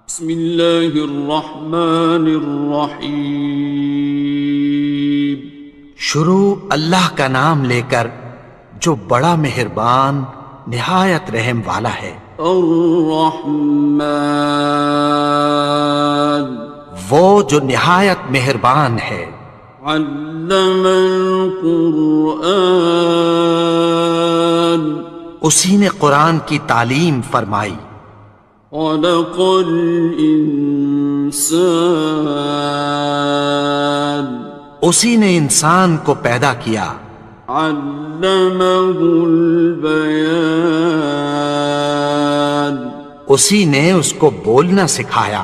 بسم اللہ الرحمن الرحیم۔ شروع اللہ کا نام لے کر جو بڑا مہربان نہایت رحم والا ہے۔ الرحمن، وہ جو نہایت مہربان ہے۔ علم القرآن، اسی نے قرآن کی تعلیم فرمائی۔ خلق الانسان، اسی نے انسان کو پیدا کیا۔ علمہ البیان، اسی نے اس کو بولنا سکھایا۔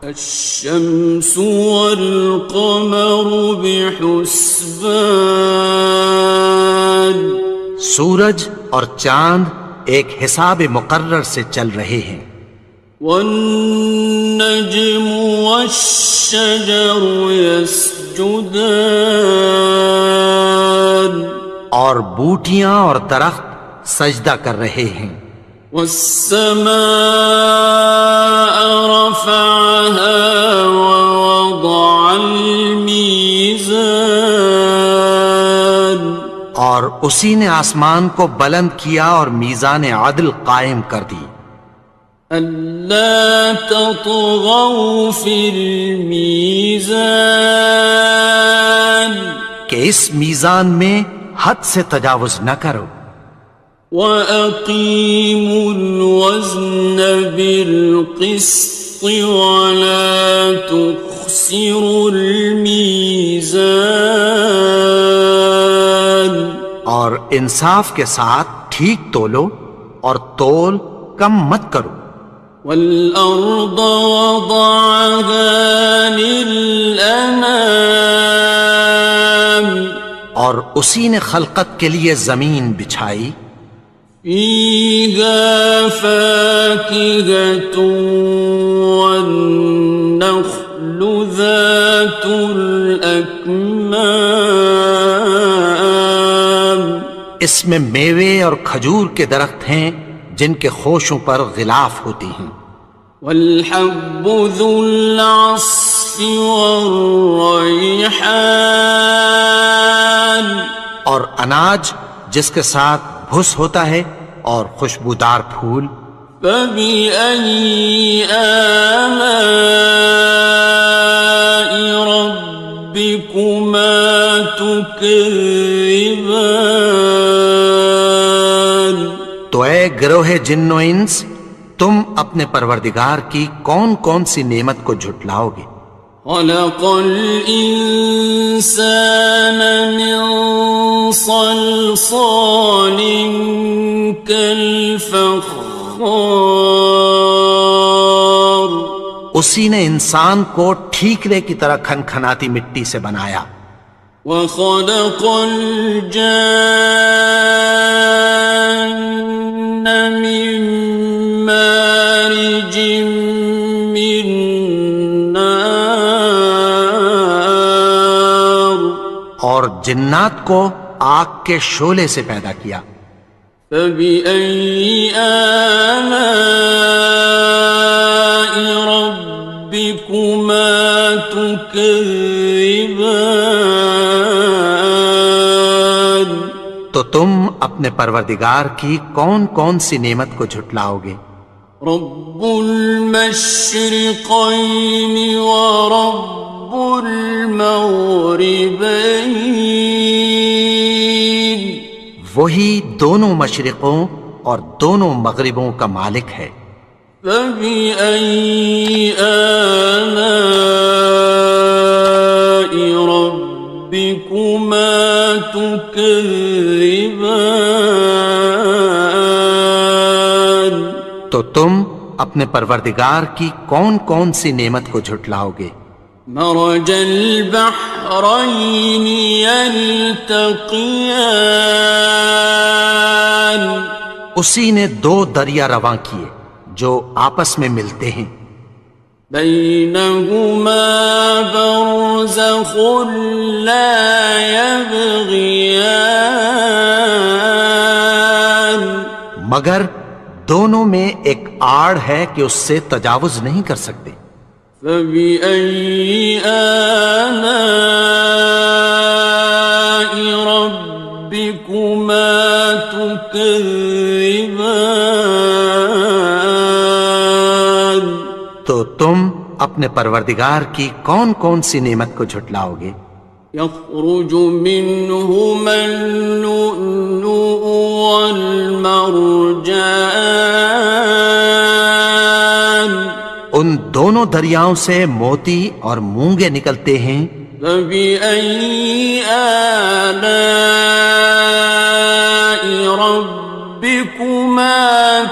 الشمس والقمر بحسبان، سورج اور چاند ایک حساب مقرر سے چل رہے ہیں۔ والنجم والشجر يسجدان، اور بوٹیاں اور درخت سجدہ کر رہے ہیں۔ والسماء رفعها ووضع الميزان، اور اسی نے آسمان کو بلند کیا اور میزان عدل قائم کر دی۔ ألا تطغوا في الميزان، کہ اس میزان میں حد سے تجاوز نہ کرو۔ وَأَقِيمُوا الْوَزْنَ بِالْقِسْطِ وَلَا تُخْسِرُوا الْمِيزَانَ، اور انصاف کے ساتھ ٹھیک تولو اور تول کم مت کرو۔ وَالْأَرْضَ وَضَعَهَا لِلْأَنَامِ، اور اسی نے خلقت کے لیے زمین بچھائی۔ فِيهَا فَاكِهَةٌ وَالنَّخْلُ ذَاتُ الْأَكْمَامِ، اس میں میوے اور کھجور کے درخت ہیں جن کے خوشوں پر غلاف ہوتی ہیں۔ وَالْحَبُّ ذُو الْعَصْفِ وَالرَّيْحَانِ، اور اناج جس کے ساتھ بھس ہوتا ہے اور خوشبودار پھول۔ فَبِأَيِّ آلَاءِ رَبِّكُمَا تُكَذِّبَانِ، تو اے گروہ جن و انس، تم اپنے پروردگار کی کون کون سی نعمت کو جھٹلاؤ گے؟ خَلَقَ الْإِنسَانَ مِنْ صَلْصَالٍ كَالْفَخَّارِ، اسی نے انسان کو ٹھیکرے کی طرح کھنکھناتی مٹی سے بنایا۔ وَخَلَقَ الْجَانَّ مِن مَّارِجٍ مِّن نَّارٍ، اور جنات کو آگ کے شعلے سے پیدا کیا۔ فَبِأَيِّ آلَاءِ رَبِّكُمَا تُكَذِّبَانِ، تو تم اپنے پروردگار کی کون کون سی نعمت کو جھٹلاؤ گے؟ رب المشرقین ورب المغربین، وہی دونوں مشرقوں اور دونوں مغربوں کا مالک ہے۔ فَبِأَيِّ آلَاءِ رَبِّكُمَا تُكَذِّبَانِ، تو تم اپنے پروردگار کی کون کون سی نعمت کو جھٹلاؤ گے؟ مرج البحرین یلتقیان، اسی نے دو دریا رواں کیے جو آپس میں ملتے ہیں۔ بینہما برزخ لا یبغیان، مگر دونوں میں ایک آڑ ہے کہ اس سے تجاوز نہیں کر سکتے۔ فَبِأَيِّ آلَاءِ رَبِّكُمَا تُكَذِّبَانِ؟ تو تم اپنے پروردگار کی کون کون سی نعمت کو جھٹلاؤ گے؟ يخرج منهما اللؤلؤ والمرجان، ان دونوں دریاؤں سے موتی اور مونگے نکلتے ہیں۔ فبأي آلاء ربكما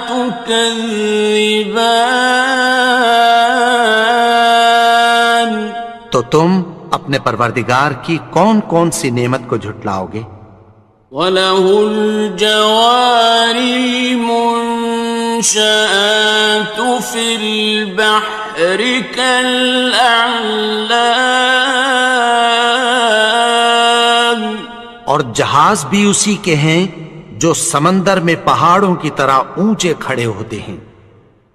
تكذبان؟ تو تم اپنے پروردگار کی کون کون سی نعمت کو جھٹلاؤ گے؟ وَلَهُ الْجَوَارِ الْمُنشَآتُ فِي الْبَحْرِ كَالْأَعْلَامِ، اور جہاز بھی اسی کے ہیں جو سمندر میں پہاڑوں کی طرح اونچے کھڑے ہوتے ہیں۔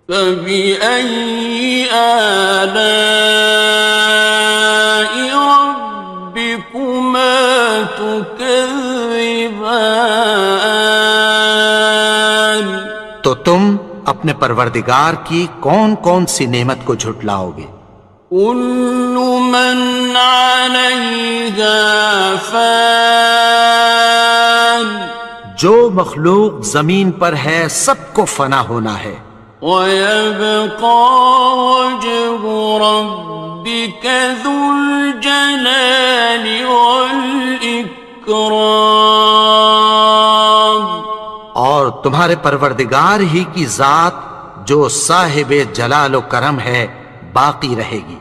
فَبِأَيِّ آلَاءِ رَبِّكُمَا تُكَذِّبَانِ؟ تو تم اپنے پروردگار کی کون کون سی نعمت کو جھٹلاؤ گے؟ كُلُّ مَنْ عَلَيْهَا فَانٍ، جو مخلوق زمین پر ہے سب کو فنا ہونا ہے۔ وَيَبْقَى وَجْهُ رَبِّكَ ذُو الْجَلَالِ وَالْإِكْرَامِ، اور تمہارے پروردگار ہی کی ذات جو صاحب جلال و کرم ہے باقی رہے گی۔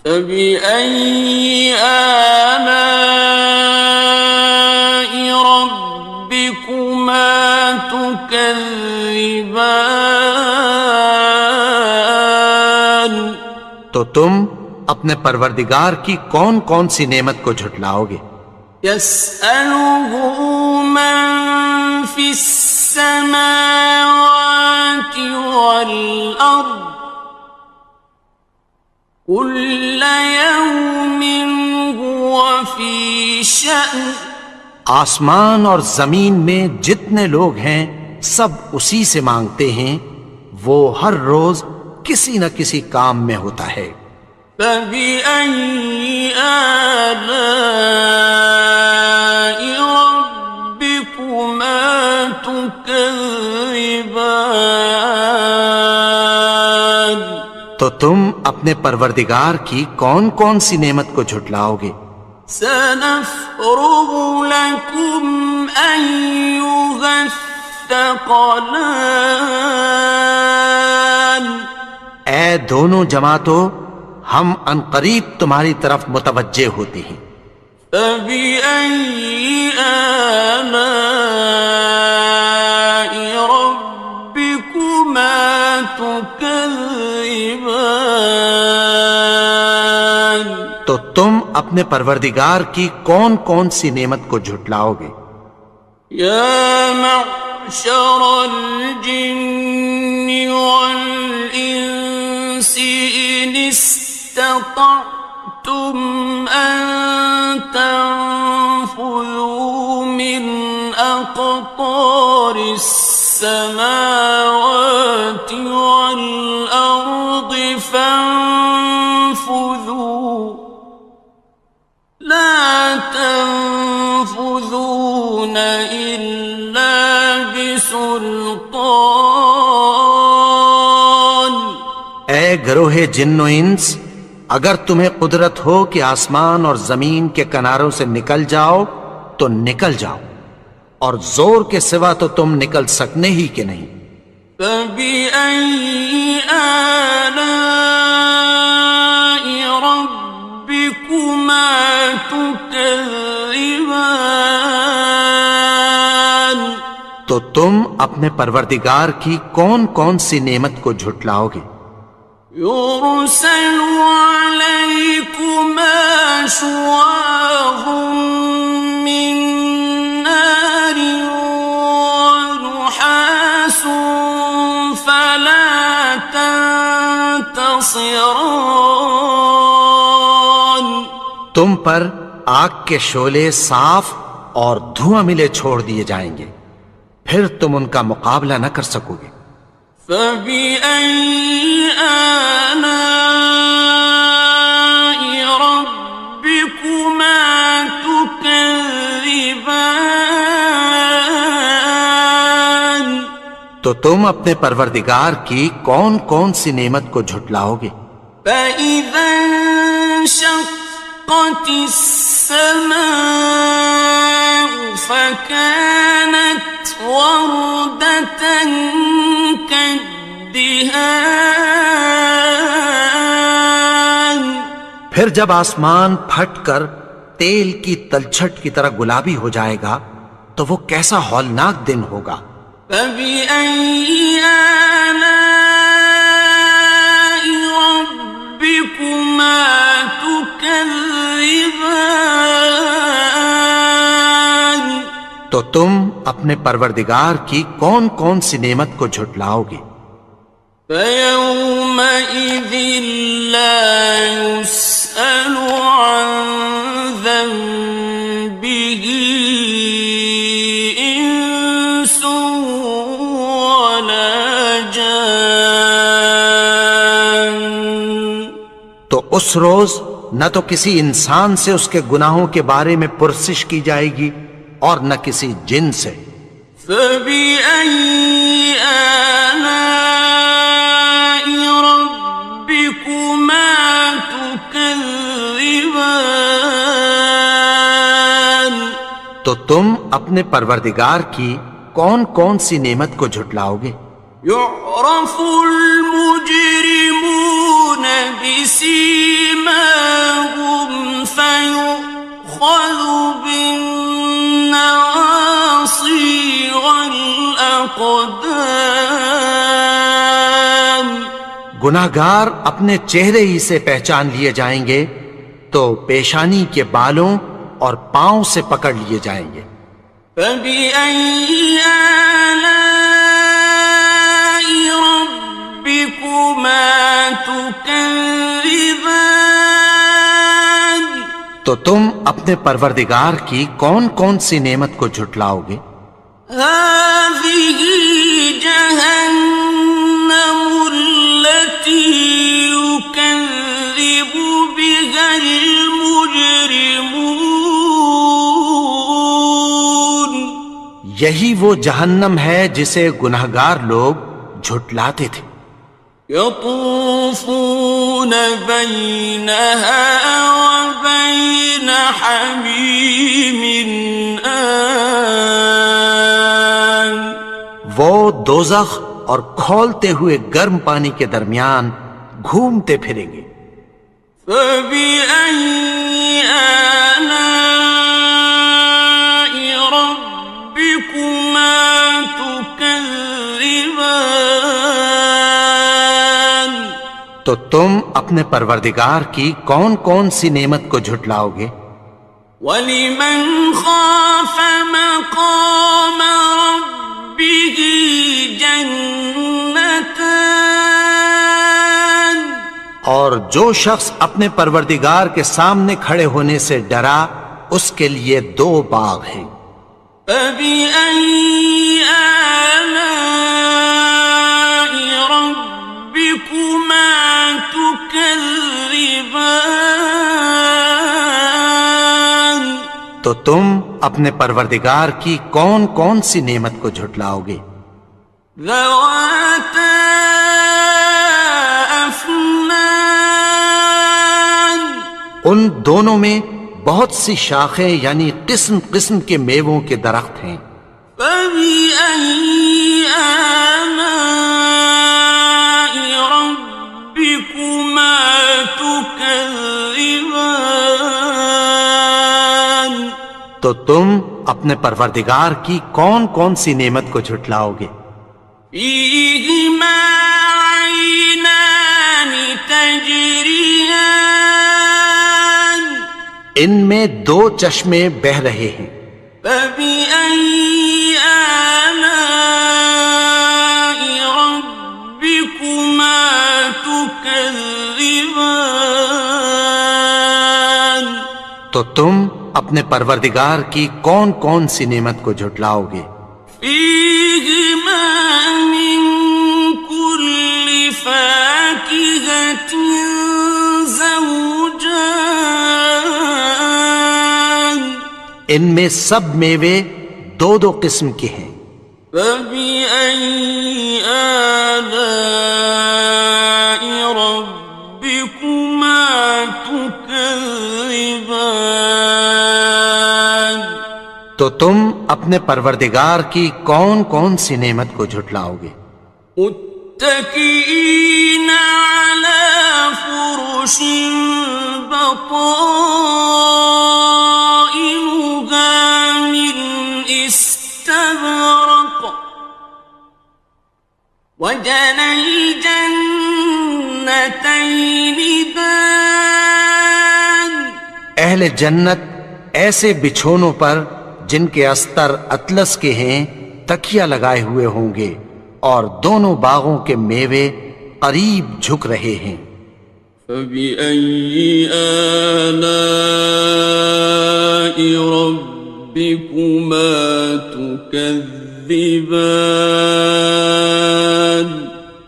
فَبِأَيِّ آلَاءِ رَبِّكُمَا تُكَذِّبَانِ؟ تو تم اپنے پروردگار کی کون کون سی نعمت کو جھٹلاؤ گے؟ يَسْأَلُهُ مَن فِي السَّمَاوَاتِ وَالْأَرْضِ كُلَّ يَوْمٍ هُوَ فِي شَأْنٍ، آسمان اور زمین میں جتنے لوگ ہیں سب اسی سے مانگتے ہیں، وہ ہر روز کسی نہ کسی کام میں ہوتا ہے۔ فَبِأَيِّ آلَاءِ رَبِّكُمَا تُكَذِّبَانِ؟ تو تم اپنے پروردگار کی کون کون سی نعمت کو جھٹلاؤ گے؟ سَنَفْرُغُ لَكُمْ أَيُّهَ الثَّقَلَانِ، اے دونوں جماعتوں ہم عنقریب تمہاری طرف متوجہ ہوتے ہیں۔ فَبِأَيِّ آلَاءِ رَبِّكُمَا تُكَذِّبَانِ؟ تو تم اپنے پروردگار کی کون کون سی نعمت کو جھٹلاؤ گے؟ يَا مَعْشَرَ الْجِنِّ وَالْإِنسِ إِنِ اسْتَطَعْتُمْ أَن تَنفُذُوا مِنْ أَقْطَارِ السَّمَاوَاتِ وَالْأَرْضِ فَانفُذُوا لَا تَنفُذُونَ إِلَّا بِسُلْطَانٍ۔ اے گروہ جن و انس، اگر تمہیں قدرت ہو کہ آسمان اور زمین کے کناروں سے نکل جاؤ تو نکل جاؤ، اور زور کے سوا تو تم نکل سکنے ہی کہ نہیں۔ فَبِأَيِّ آلَاءِ رَبِّكُمَا تُكَذِّبَانِ؟ تو تم اپنے پروردگار کی کون کون سی نعمت کو جھٹلاؤ گے؟ يُرْسَلُ عَلَيْكُمَا شُوَاظٌ مِّن نَّارٍ وَنُحَاسٌ ينتصران تم پر آگ کے شعلے صاف اور دھواں ملے چھوڑ دیے جائیں گے، پھر تم ان کا مقابلہ نہ کر سکو گے۔ فبأي آلاء ربكما تكذبان تو تم اپنے پروردگار کی کون کون سی نعمت کو جھٹلاؤ گے؟ فإذا انشقت السماء فكانت وردة كالدهان پھر جب آسمان پھٹ کر تیل کی تلچھٹ کی طرح گلابی ہو جائے گا تو وہ کیسا ہولناک دن ہوگا۔ فبأي آلاء ربكما تكذبان تو تم اپنے پروردگار کی کون کون سی نعمت کو جھٹلاؤ گے؟ فيومئذ لا يسأل عن ذنبه إنس ولا جان تو اس روز نہ تو کسی انسان سے اس کے گناہوں کے بارے میں پرسش کی جائے گی اور نہ کسی جن سے۔ فبأي آلاء ربكما تكذبان تو تم اپنے پروردگار کی کون کون سی نعمت کو جھٹلاؤ گے؟ يعرف المجرمون بسيماهم فيؤخذ بالنواصي والأقدام گناہگار اپنے چہرے ہی سے پہچان لیے جائیں گے تو پیشانی کے بالوں اور پاؤں سے پکڑ لیے جائیں گے۔ فبأي آلاء ربكما تكذبان تو تم اپنے پروردگار کی کون کون سی نعمت کو جھٹلاؤ گے؟ هذه جهنم التي يكذب بها المجرمون یہی وہ جہنم ہے جسے گناہگار لوگ جھٹلاتے تھے۔ يطوفون بينها وبين حميم آن وہ دوزخ اور کھولتے ہوئے گرم پانی کے درمیان گھومتے پھریں گے۔ فبأي آلاء ربكما تكذبان تو تم اپنے پروردگار کی کون کون سی نعمت کو جھٹلاؤ گے؟ وَلِمَنْ خَافَ مَقَامَ رَبِّهِ جَنَّتَانِ اور جو شخص اپنے پروردگار کے سامنے کھڑے ہونے سے ڈرا اس کے لیے دو باغ ہیں۔ فَبِأَيِّ آلَاءِ رَبِّكُمَا تُكَذِّبَانِ تو تم اپنے پروردگار کی کون کون سی نعمت کو جھٹلاؤ گے؟ ذَوَاتَا أَفْنَانٍ ان دونوں میں بہت سی شاخیں یعنی قسم قسم کے میووں کے درخت ہیں۔ فَبِأَيِّ آلَاءِ رَبِّكُمَا تُكَذِّبَانِ تو تم اپنے پروردگار کی کون کون سی نعمت کو جھٹلاؤ گے؟ فِيهِمَا عَيْنَانِ تَجْرِيَانِ ان میں دو چشمے بہہ رہے ہیں۔ فَبِأَيِّ آلَاءِ رَبِّكُمَا تُكَذِّبَانِ تكذبان تو تم اپنے پروردگار کی کون کون سی نعمت کو جھٹلاؤ گے؟ فيهما من كل فاكهة زوجان ان میں سب میوے دو دو قسم کے ہیں۔ فبأي آلاء ربكما تكذبان تو تم اپنے پروردگار کی کون کون سی نعمت کو جھٹلاؤ گے؟ متكئين على فرش بطائنها من استبرق وجنى الجنتين دان اہل جنت ایسے بچھونوں پر جن کے استر اطلس کے ہیں تکیہ لگائے ہوئے ہوں گے، اور دونوں باغوں کے میوے قریب جھک رہے ہیں۔ فبأي آلاء ربكما تكذبان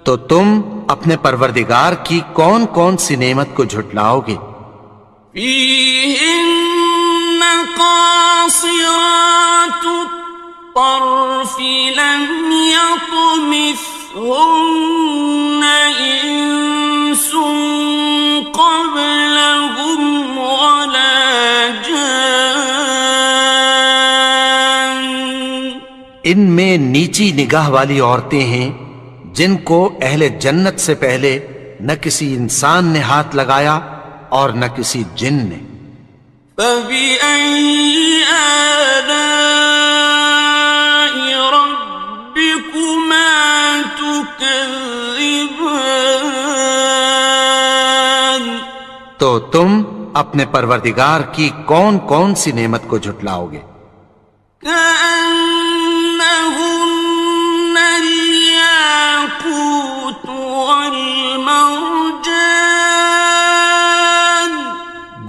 تو تم اپنے پروردگار کی کون کون سی نعمت کو جھٹلاؤ گے؟ فيهن قاصرات الطرف لم يطمثهن إنس قبلهم ولا جان ان میں نیچی نگاہ والی عورتیں ہیں جن کو اہل جنت سے پہلے نہ کسی انسان نے ہاتھ لگایا اور نہ کسی جن نے۔ فبأي آلاء ربكما تكذبان تو تم اپنے پروردگار کی کون کون سی نعمت کو جھٹلاؤ گے؟ كأنهن الياقوت والمرجان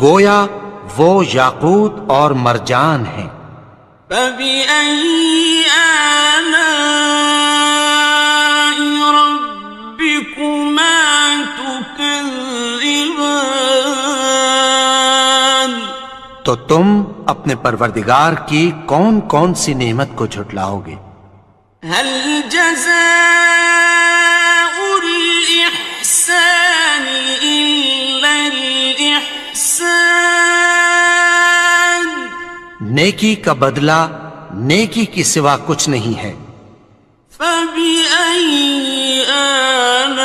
گویا وہ یاقوت اور مرجان ہیں۔ فبأي آلاء ربكما تكذبان تو تم اپنے پروردگار کی کون کون سی نعمت کو جھٹلاؤ گے؟ هل جزاء الإحسان إلا الإحسان نیکی کا بدلہ نیکی کی سوا کچھ نہیں ہے۔ فبأي آلاء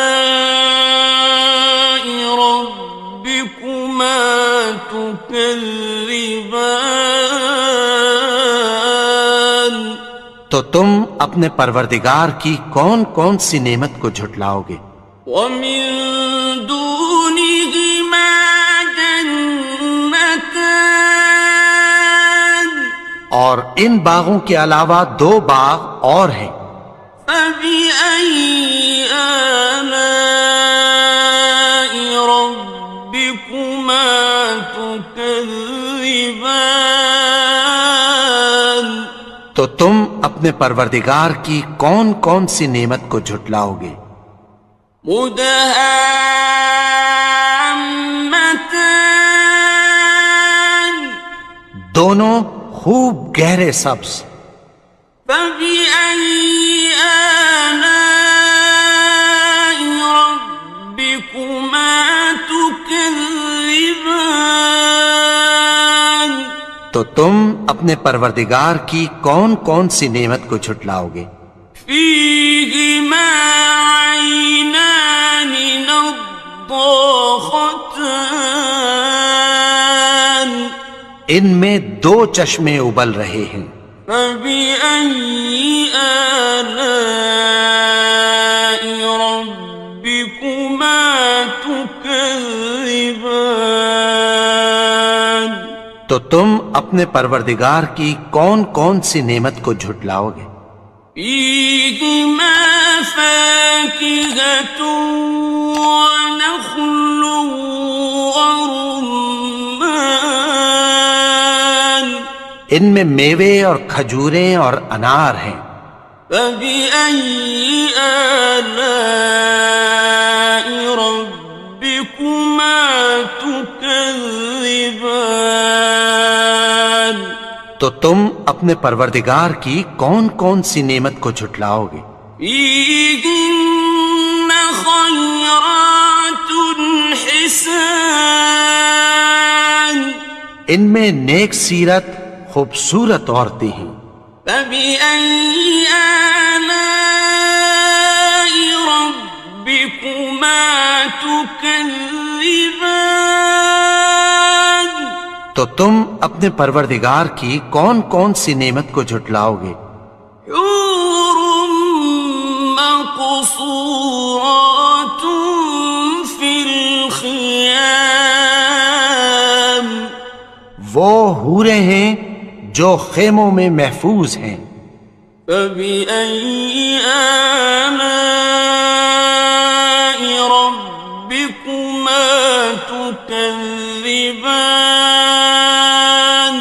ربكما تكذبان تو تم اپنے پروردگار کی کون کون سی نعمت کو جھٹلاؤ گے؟ ومن دونهما جنتان اور ان باغوں کے علاوہ دو باغ اور ہیں۔ فبأي آلاء ربكما تكذبان تو تم اپنے پروردگار کی کون کون سی نعمت کو جھٹلاؤ گے؟ مدهامتان دونوں خوب گہرے سبز۔ فبأي آلاء ربكما تكذبان تو تم اپنے پروردگار کی کون کون سی نعمت کو جھٹلاؤ گے؟ فيهما عينان نضاختان ان میں دو چشمے ابل رہے ہیں۔ فبأي آلاء ربكما تكذبان تو تم اپنے پروردگار کی کون کون سی نعمت کو جھٹلاؤ گے؟ فيهما فاكهة ونخل ورمان ان میں میوے اور کھجوریں اور انار ہیں. فبأي آلاء ربكما تكذبان تو تم اپنے پروردگار کی کون کون سی نعمت کو جھٹلاؤ گے؟ فيهن خيرات حسان ان میں نیک سیرت خوبصورت عورتیں ہیں. فبأي آلاء ربكما تكذبان تو تم اپنے پروردگار کی کون کون سی نعمت کو جھٹلاؤ گے؟ حور مقصورات في الخيام وہ حوریں ہیں جو خیموں میں محفوظ ہیں. فبأي آلاء ربكما تكذبان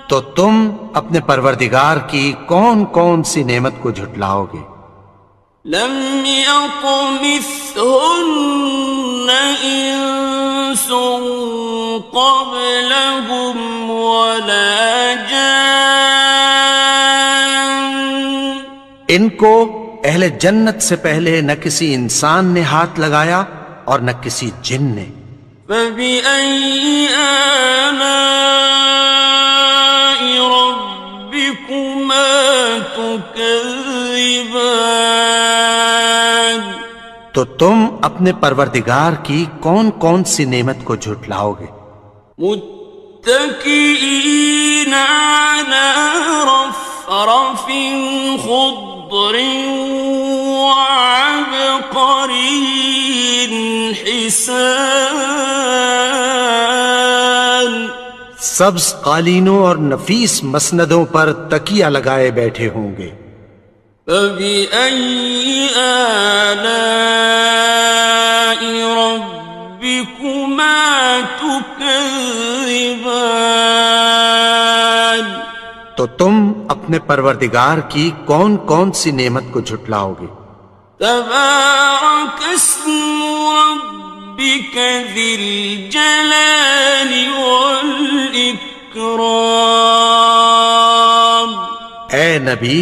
تو تم اپنے پروردگار کی کون کون سی نعمت کو جھٹلاؤ گے؟ لم يطمثهن إنس قبلهم ولا جان ان کو اہل جنت سے پہلے نہ کسی انسان نے ہاتھ لگایا اور نہ کسی جن نے. فبأي آلاء ربكما تكذبان تو تم اپنے پروردگار کی کون کون سی نعمت کو جھٹلاؤ گے؟ متكئين على رفرف خضر وعبقري حسان سبز قالینوں اور نفیس مسندوں پر تکیہ لگائے بیٹھے ہوں گے. فبأي آلاء ربكما تكذبان تو تم اپنے پروردگار کی کون کون سی نعمت کو جھٹلاؤ گے؟ تبارك اسم ربك ذي الجلال والإكرام اے نبی،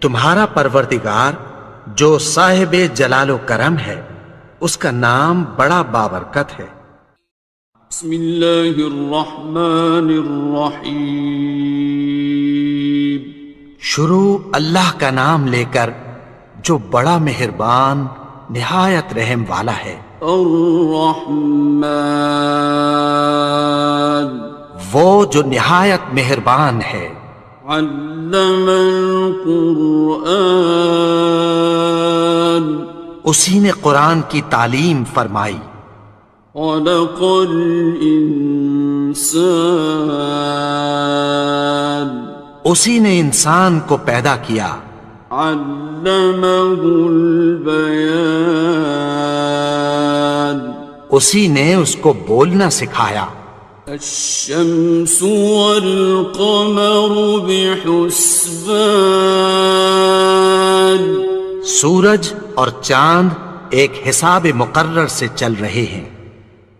تمہارا پروردگار جو صاحب جلال و کرم ہے اس کا نام بڑا بابرکت ہے. بسم اللہ الرحمن الرحیم شروع اللہ کا نام لے کر جو بڑا مہربان نہایت رحم والا ہے. الرحمن وہ جو نہایت مہربان ہے. علم القرآن اسی نے قرآن کی تعلیم فرمائی. خلق الانسان اسی نے انسان کو پیدا کیا. علمہ البیان اسی نے اس کو بولنا سکھایا. الشمس والقمر بحسبان سورج اور چاند ایک حساب مقرر سے چل رہے ہیں.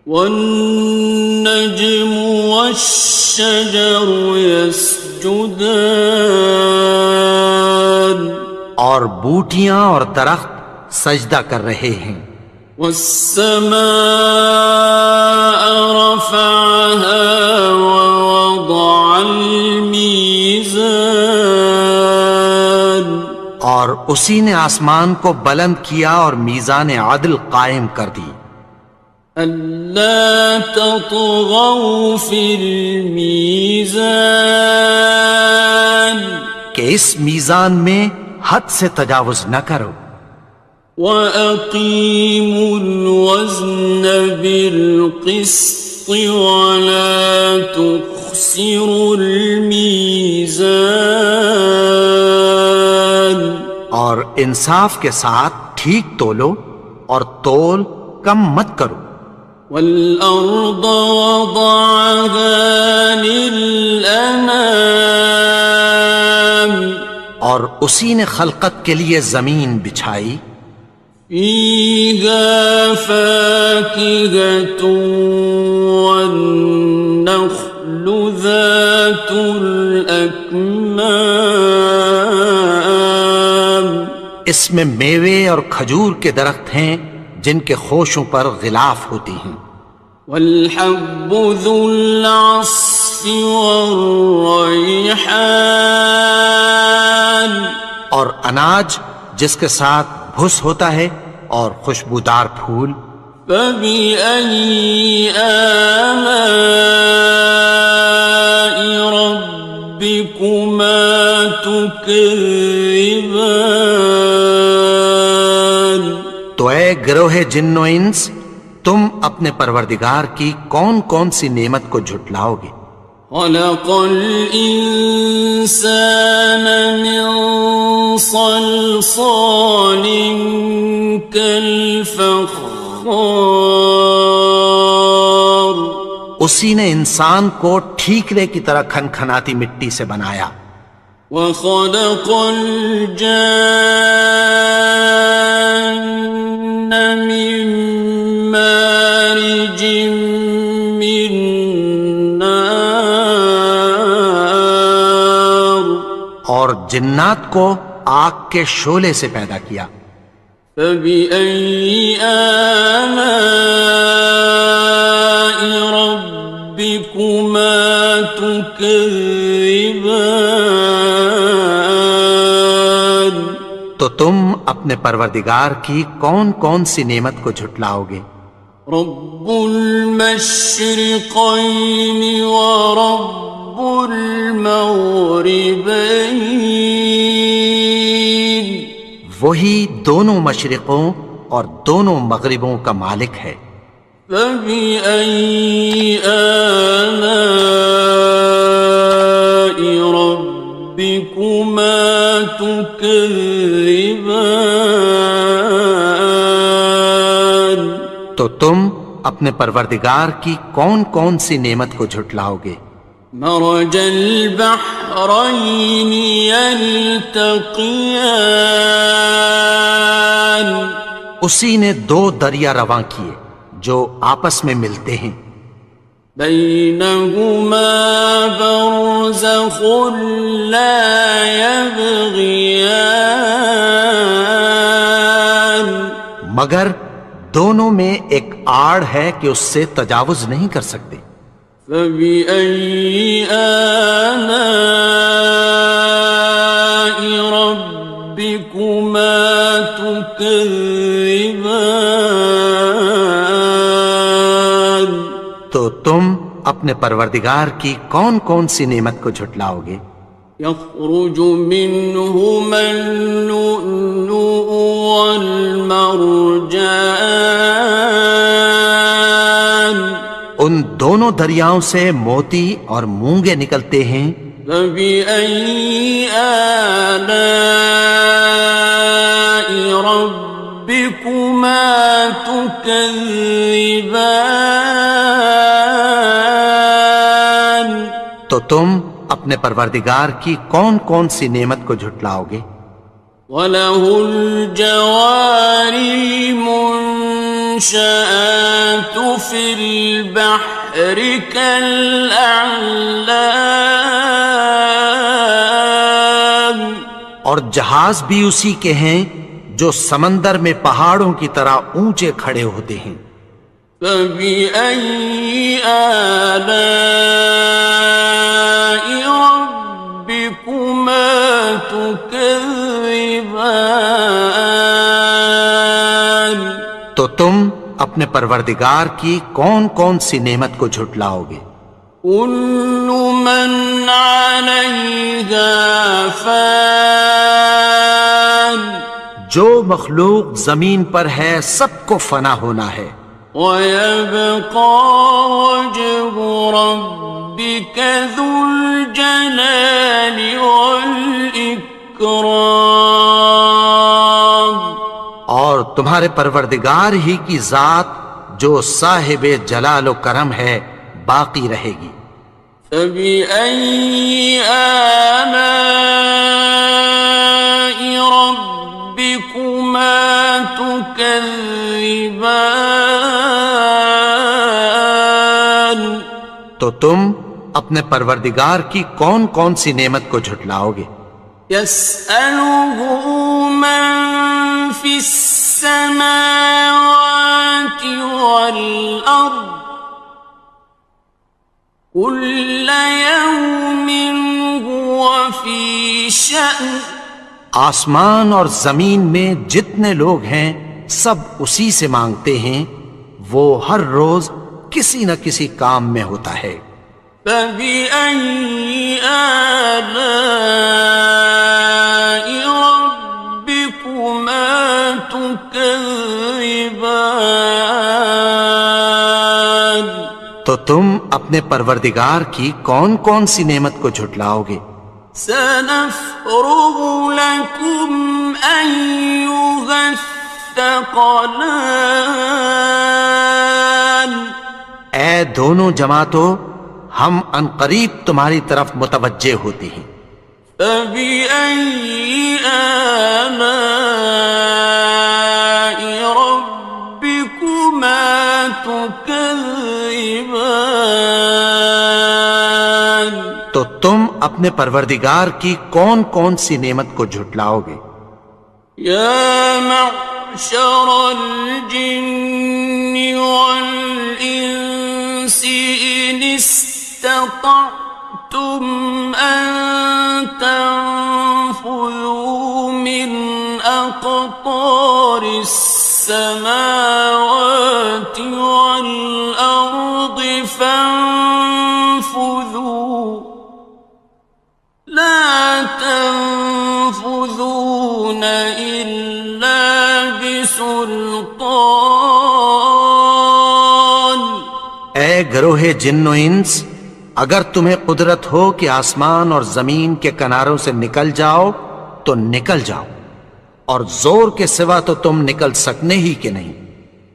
والنجم والشجر يسجدان اور بوٹیاں اور درخت سجدہ کر رہے ہیں. والسماء رفعها ووضع الميزان اور اسی نے آسمان کو بلند کیا اور میزان عدل قائم کر دی. ألا تطغوا في الميزان کہ اس میزان میں حد سے تجاوز نہ کرو. وَأَقِيمُوا الْوَزْنَ بِالْقِسْطِ وَلَا تُخْسِرُوا الْمِيزَانَ اور انصاف کے ساتھ ٹھیک تولو اور تول کم مت کرو. والأرض وضعها للأنام اور اسی نے خلقت کے لیے زمین بچھائی. فيها فاكهة والنخل ذات الأكمام اس میں میوے اور کھجور کے درخت ہیں جن کے خوشوں پر غلاف ہوتی ہیں. والحب ذو العصف والریحان اور اناج جس کے ساتھ بھس ہوتا ہے اور خوشبودار پھول. فبأي آلاء ربكما تكذبان تو اے گروہ جن و انس تم اپنے پروردگار کی کون کون سی نعمت کو جھٹلاؤ گے. خلق الإنسان من صلصال كالفخار اسی نے انسان کو ٹھیکرے کی طرح کھنکھناتی مٹی سے بنایا. وخلق الجان من مارج من نار اور جنات کو آگ کے شعلے سے پیدا کیا. فبأي آلاء ربكما تكذبان تو تم اپنے پروردگار کی کون کون سی نعمت کو جھٹلاؤ گے. رب المشرقين ورب المغربين وہی دونوں مشرقوں اور دونوں مغربوں کا مالک ہے. فبأي آلاء ربكما تكذبان تو تم اپنے پروردگار کی کون کون سی نعمت کو جھٹلاؤ گے. مرج البحرين يلتقيان اسی نے دو دریا رواں کیے جو آپس میں ملتے ہیں. بينهما برزخ لا يبغيان مگر دونوں میں ایک آڑ ہے کہ اس سے تجاوز نہیں کر سکتے. فبأي آلاء ربكما تكذبان تو تم اپنے پروردگار کی کون کون سی نعمت کو جھٹلاؤ گے. يخرج منهما اللؤلؤ والمرجان ان دونوں دریاؤں سے موتی اور مونگے نکلتے ہیں. فبأي آلاء ربكما تكذبان تو تم اپنے پروردگار کی کون کون سی نعمت کو جھٹلاؤ گے. وَلَهُ الْجَوَارِ الْمُنشَآتُ فِي الْبَحْرِ كَالْأَعْلَامِ اور جہاز بھی اسی کے ہیں جو سمندر میں پہاڑوں کی طرح اونچے کھڑے ہوتے ہیں. فَبِأَيِّ آلَاءِ رَبِّكُمَا تُكَذِّبَانِ تو تم اپنے پروردگار کی کون کون سی نعمت کو جھٹلاؤ گے. كُلُّ مَنْ عَلَيْهَا فَانٍ جو مخلوق زمین پر ہے سب کو فنا ہونا ہے. وَيَبْقَى وَجْهُ رَبِّكَ ذُو الْجَلَالِ وَالْإِكْرَامِ تمہارے پروردگار ہی کی ذات جو صاحب جلال و کرم ہے باقی رہے گی۔ فَبِأَيِّ آلَاءِ رَبِّكُمَا تُكَذِّبَانِ؟ تو تم اپنے پروردگار کی کون کون سی نعمت کو جھٹلاؤ گے؟ يَسْأَلُهُ مَن فِي السَّمَاوَاتِ وَالْأَرْضِ كُلَّ يَوْمٍ هُوَ فِي شَأْنٍ۔ آسمان اور زمین میں جتنے لوگ ہیں سب اسی سے مانگتے ہیں، وہ ہر روز کسی نہ کسی کام میں ہوتا ہے۔ فَبِأَيِّ آلَاءِ رَبِّكُمَا تُكَذِّبَانِ؟ تو تم اپنے پروردگار کی کون کون سی نعمت کو جھٹلاؤ گے؟ سَنَفْرُغُ لَكُمْ أَيُّهَ الثَّقَلَانِ۔ اے دونوں جماعتوں، ہم عنقریب تمہاری طرف متوجہ ہوتے ہیں۔ فَبِأَيِّ آلَاءِ رَبِّكُمَا تُكَذِّبَانِ؟ تو تم اپنے پروردگار کی کون کون سی نعمت کو جھٹلاؤ گے؟ يَا مَعْشَرَ الْجِنِّ وَالْإِنسِ إِنِ اسْتَطَعْتُمْ أَن تَنفُذُوا مِنْ أَقْطَارِ السَّمَاوَاتِ وَالْأَرْضِ فَانفُذُوا لَا تَنفُذُونَ إِلَّا بِسُلْطَانٍ۔ اے گروہ جن و انس، اگر تمہیں قدرت ہو کہ آسمان اور زمین کے کناروں سے نکل جاؤ تو نکل جاؤ، اور زور کے سوا تو تم نکل سکنے ہی کہ نہیں۔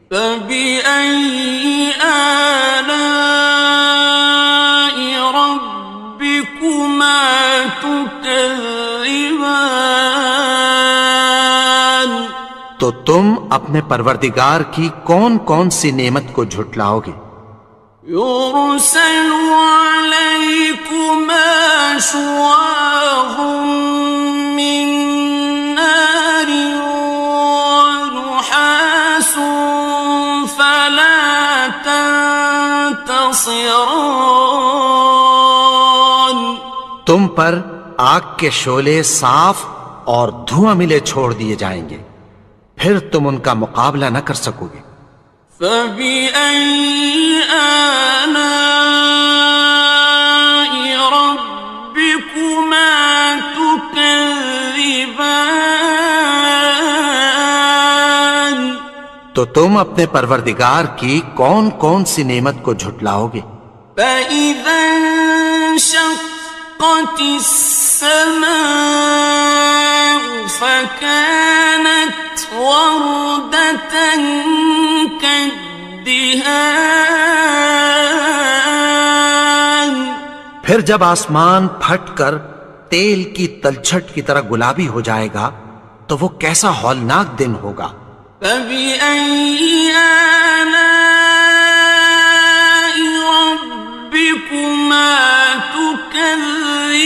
فَبِأَيِّ آلَاءِ رَبِّكُمَا تُكَذِّبَانِ؟ تو تم اپنے پروردگار کی کون کون سی نعمت کو جھٹلاؤ گے؟ يُرْسَلُ عَلَيْكُمَا شُوَاظٌ مِّن نَّارٍ وَنُحَاسٌ فَلَا تَنتَصِرَانِ۔ تم پر آگ کے شعلے صاف اور دھواں ملے چھوڑ دیے جائیں گے، پھر تم ان کا مقابلہ نہ کر سکو گے۔ فَبِأَيِّ آلَاءِ رَبِّكُمَا تُكَذِّبَانِ؟ تو تم اپنے پروردگار کی کون کون سی نعمت کو جھٹلاؤ گے؟ فَإِذَا انشَقَّتِ السَّمَاءُ فَكَانَتْ وَرْدَةً كَالدِّهَانِ؟ پھر جب آسمان پھٹ کر تیل کی تلچھٹ کی طرح گلابی ہو جائے گا تو وہ کیسا ہولناک دن ہوگا۔ فَبِأَيِّ آلَاءِ رَبِّكُمَا تُكَذِّبَانِ؟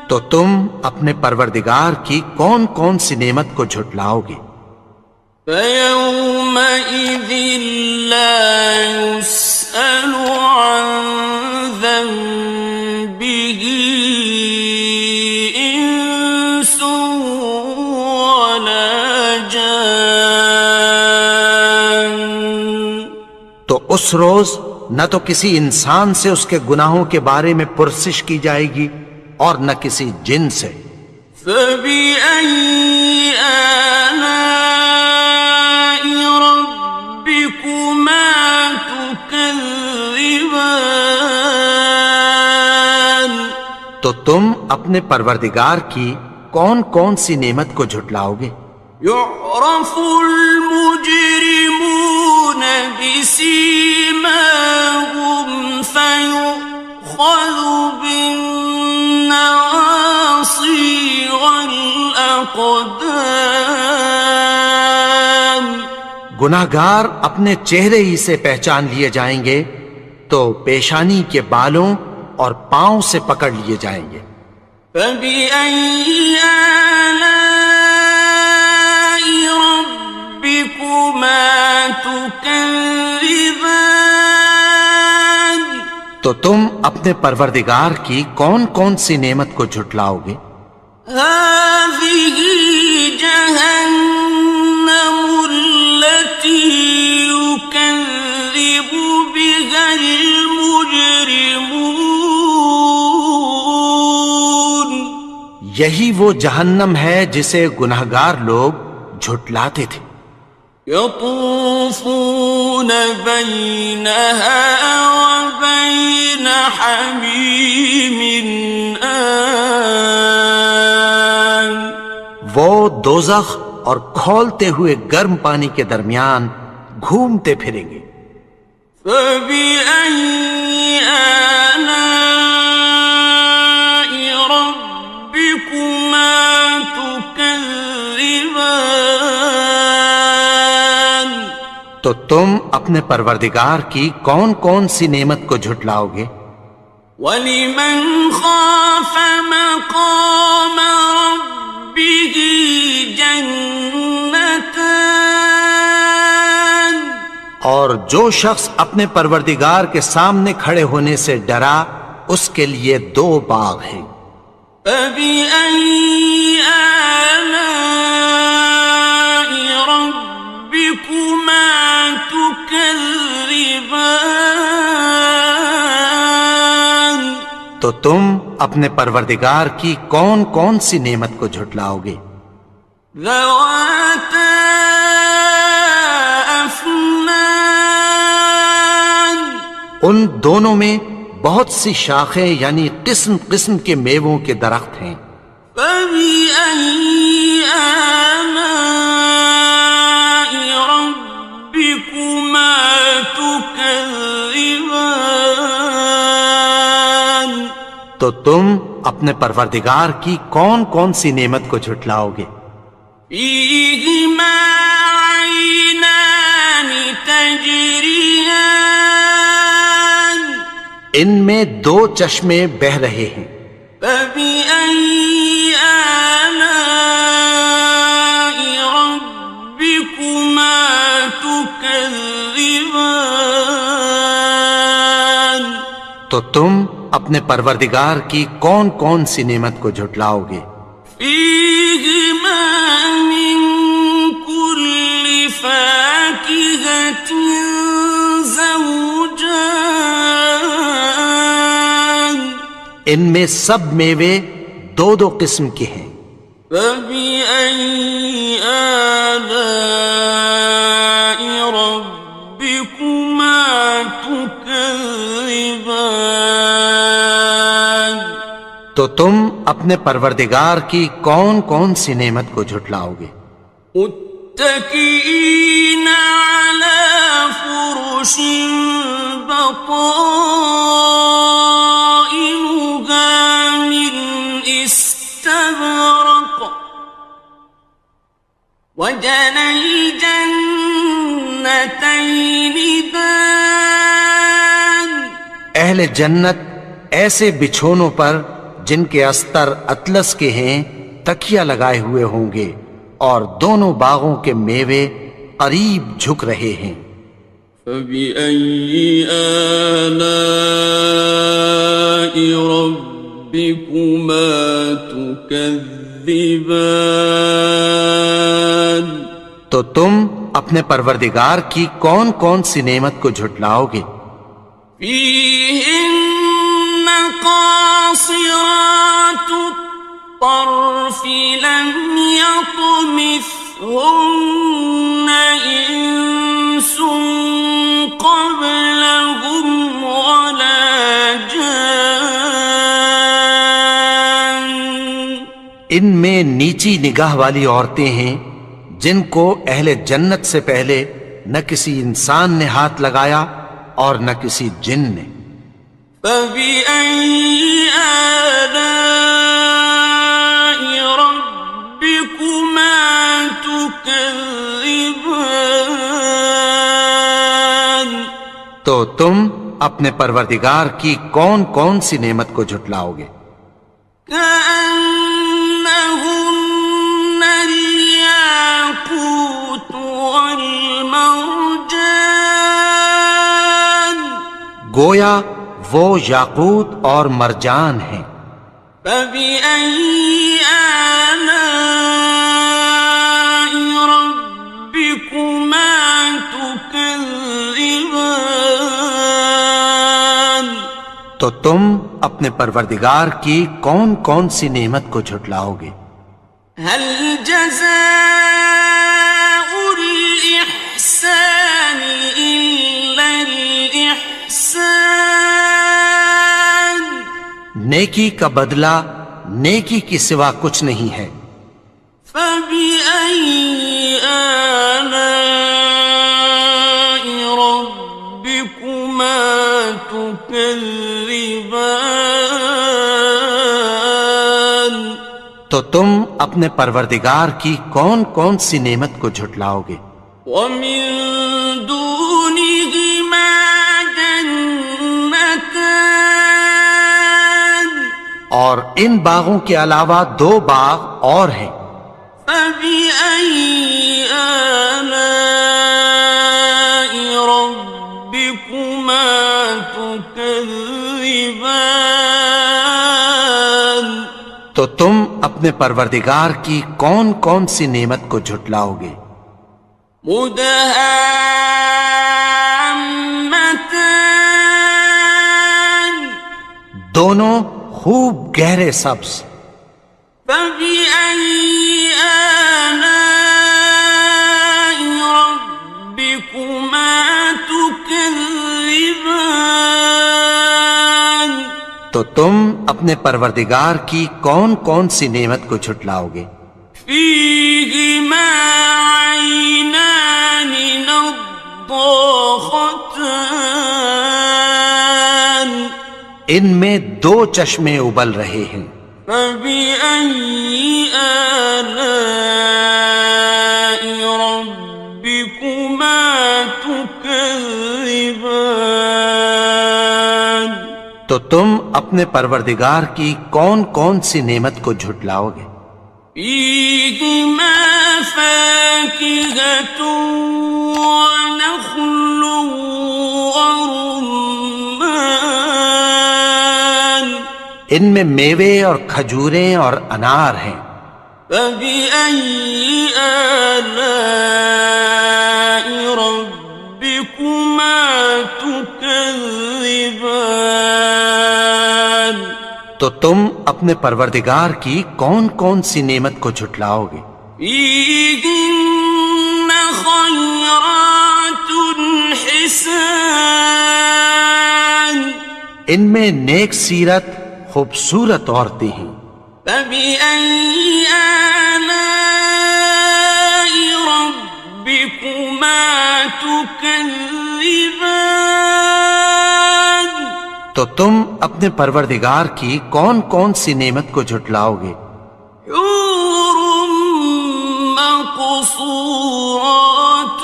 تو تم اپنے پروردگار کی کون کون سی نعمت کو جھٹلاؤ گے؟ فَيَوْمَئِذٍ لَا يُسْأَلُ عَن ذَنبِهِ إِنسٌ وَلَا جَانٌّ۔ تو اس روز نہ تو کسی انسان سے اس کے گناہوں کے بارے میں پرسش کی جائے گی اور نہ کسی جن سے۔ فَبِأَيِّ آلَاءِ رَبِّكُمَا تُكَذِّبَانِ؟ تو تم اپنے پروردگار کی کون کون سی نعمت کو جھٹلاؤ گے؟ يعرف المجرمون بسيماهم فيؤخذ بالنواصي والأقدام. گناہگار اپنے چہرے ہی سے پہچان لیے جائیں گے تو پیشانی کے بالوں اور پاؤں سے پکڑ لیے جائیں گے. فَبِأَيِّ آلَاءِ رَبِّكُمَا تُكَذِّبَانِ. تو تم اپنے پروردگار کی کون کون سی نعمت کو جھٹلاؤ گے؟ هَٰذِهِ جَهَنَّمُ الَّتِي يُكَذِّبُ بِهَا الْمُجْرِمُونَ. یہی وہ جہنم ہے جسے گناہگار لوگ جھٹلاتے تھے. يطوفون بينها وبين حميم آن. وہ دوزخ اور کھولتے ہوئے گرم پانی کے درمیان گھومتے پھریں گے. فبأي آلاء ربكما تكذبان. تو تم اپنے پروردگار کی کون کون سی نعمت کو جھٹلاؤ گے؟ وَلِمَنْ خَافَ مَقَامَ رَبِّهِ جَنَّتَانِ. اور جو شخص اپنے پروردگار کے سامنے کھڑے ہونے سے ڈرا اس کے لیے 2 باغ ہیں. فَبِأَيِّ آلَاءِ رَبِّكُمَا تُكَذِّبَانِ. تو تم اپنے پروردگار کی کون کون سی نعمت کو جھٹلاؤ گے؟ ذَوَاتَا أَفْنَانٍ. ان دونوں میں بہت سی شاخیں یعنی قسم قسم کے میووں کے درخت ہیں. فَبِأَيِّ آلَاءِ رَبِّكُمَا تُكَذِّبَانِ. تو تم اپنے پروردگار کی کون کون سی نعمت کو جھٹلاؤ گے؟ فِيهِمَا عَيْنَانِ تَجْرِيَانِ. ان میں 2 چشمے بہہ رہے ہیں. فَبِأَيِّ آلَاءِ رَبِّكُمَا تُكَذِّبَانِ. تو تم اپنے پروردگار کی کون کون سی نعمت کو جھٹلاؤ گے؟ فِيهِمَا مِن كُلِّ فَاكِهَةٍ زَوْجَانِ. ان میں سب میوے 2 قسم کے ہیں. فَبِأَيِّ آلَاءِ رَبِّكُمَا تُكَذِّبَانِ. تو تم اپنے پروردگار کی کون کون سی نعمت کو جھٹلاؤ گے؟ متكئين على فرش بطائنها من استبرق وجنى الجنتين دان. اہل جنت ایسے بچھونوں پر جن کے استر اطلس کے ہیں تکیہ لگائے ہوئے ہوں گے اور دونوں باغوں کے میوے قریب جھک رہے ہیں. فَبِأَيِّ آلَاءِ رَبِّكُمَا تُكَذِّبَانِ. تو تم اپنے پروردگار کی کون کون سی نعمت کو جھٹلاؤ گے؟ فِيهِنَّ قَاصِرَاتُ الطَّرْفِ لَمْ يَطْمِثْهُنَّ إِنسٌ قَبْلَهُمْ وَلَا جَانٌّ. ان میں نیچی نگاہ والی عورتیں ہیں جن کو اہل جنت سے پہلے نہ کسی انسان نے ہاتھ لگایا اور نہ کسی جن نے۔ فَبِأَيِّ آلَاءِ رَبِّكُمَا تُكَذِّبَانِ، تو تم اپنے پروردگار کی کون کون سی نعمت کو جھٹلاؤ گے؟ كأنهن الياقوت والمرجان، گویا وہ یاقوت اور مرجان ہیں۔ فبأي آلاء ربكما تكذبان، تو تم اپنے پروردگار کی کون کون سی نعمت کو جھٹلاؤ گے؟ هل جزاء الإحسان إلا الإحسان، نیکی کا بدلہ نیکی کی سوا کچھ نہیں ہے۔ فبأي آلاء ربكما تكذبان، تو تم اپنے پروردگار کی کون کون سی نعمت کو جھٹلاؤ گے؟ ومن دونهما جنتان، اور ان باغوں کے علاوہ دو باغ اور ہیں۔ فبأي آلاء ربكما تكذبان، تو تم اپنے پروردگار کی کون کون سی نعمت کو جھٹلاؤ گے؟ مدهامتان، دونوں خوب گہرے سبز۔ فبأي آلاء ربكما تكذبان، تو تم اپنے پروردگار کی کون کون سی نعمت کو جھٹلاؤ گے؟ فيهما عينان نضاختان، ان میں دو چشمے ابل رہے ہیں۔ فبأي آلاء ربكما تكذبان، تو تم اپنے پروردگار کی کون کون سی نعمت کو جھٹلاؤ گے؟ فيهما فاكهة ونخل ورمان، ان میں میوے اور کھجوریں اور انار ہیں۔ فبأي آلاء ربكما تكذبان، تو تم اپنے پروردگار کی کون کون سی نعمت کو جھٹلاؤ گے؟ فيهن خيرات حسان، ان میں نیک سیرت خوبصورت عورتیں ہیں۔ فبأي آلاء ربكما تكذبان، تو تم اپنے پروردگار کی کون کون سی نعمت کو جھٹلاؤ گے؟ حور مقصورات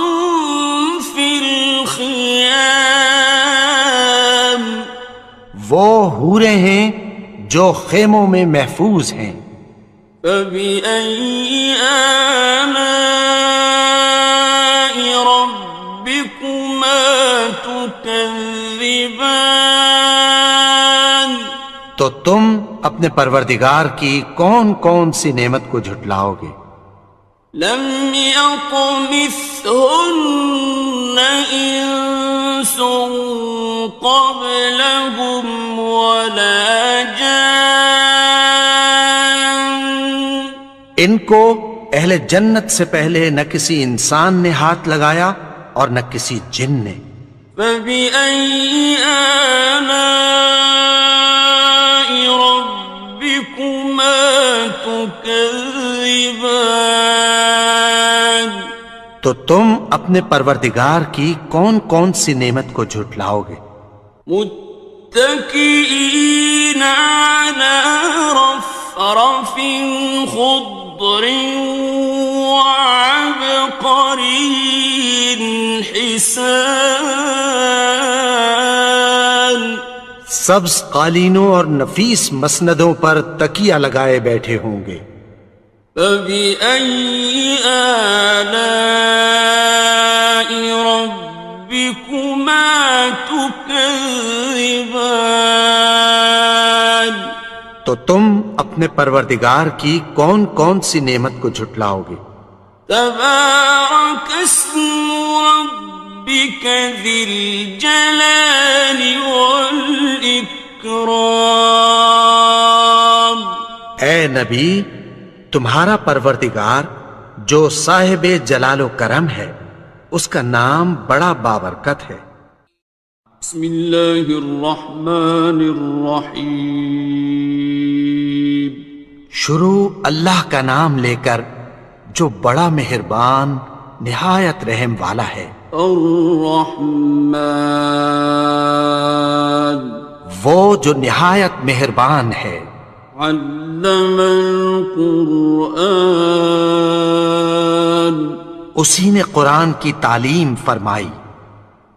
في الخيام، وہ حوریں ہیں جو خیموں میں محفوظ ہیں۔ فبأي آلاء ربكما تكذبان، تو تم اپنے پروردگار کی کون کون سی نعمت کو جھٹلاؤ گے؟ لم يطمثهن إنس قبلهم ولا جان، ان کو اہل جنت سے پہلے نہ کسی انسان نے ہاتھ لگایا اور نہ کسی جن نے۔ فبأي آلاء ربكما تكذبان، تكذبان تو تم اپنے پروردگار کی کون کون سی نعمت کو جھٹلاؤ گے؟ متكئين على رفرف خضر وعبقري حسان سبز قالینوں اور نفیس مسندوں پر تکیہ لگائے بیٹھے ہوں گے۔ فبأي آلاء ربكما تكذبان تو تم اپنے پروردگار کی کون کون سی نعمت کو جھٹلاؤ گے؟ تبارك اسم ربك ذي الجلال والإكرام اے نبی، تمہارا پروردگار جو صاحب جلال و کرم ہے، اس کا نام بڑا بابرکت ہے۔ بسم اللہ الرحمن الرحیم شروع اللہ کا نام لے کر جو بڑا مہربان نہایت رحم والا ہے۔ الرحمن وہ جو نہایت مہربان ہے۔ علم القرآن اسی نے قرآن کی تعلیم فرمائی۔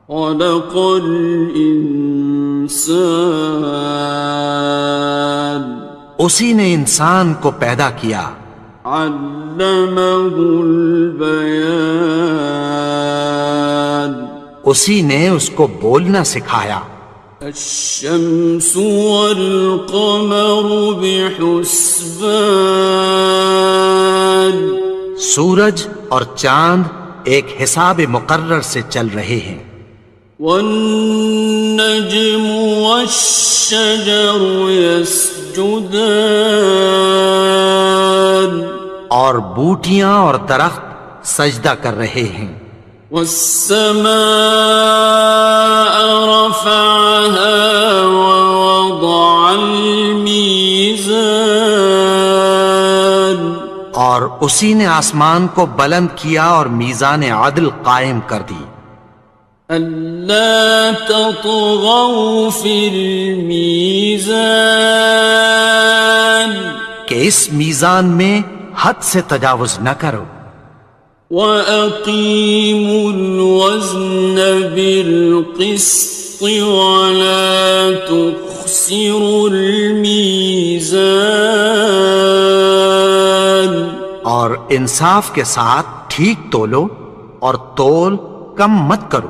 خلق الانسان اسی نے انسان کو پیدا کیا۔ علمہ البیان اسی نے اس کو بولنا سکھایا۔ الشمس والقمر بحسبان سورج اور چاند ایک حساب مقرر سے چل رہے ہیں۔ والنجم والشجر يسجدان اور بوٹیاں اور درخت سجدہ کر رہے ہیں۔ والسماء رفعها ووضع الميزان اور اسی نے آسمان کو بلند کیا اور میزان عدل قائم کر دی۔ ألا تطغوا في الميزان کہ اس میزان میں حد سے تجاوز نہ کرو۔ وَأَقِيمُوا الْوَزْنَ بِالْقِسْطِ وَلَا تُخْسِرُوا الْمِيزَانَ اور انصاف کے ساتھ ٹھیک تولو اور تول کم مت کرو۔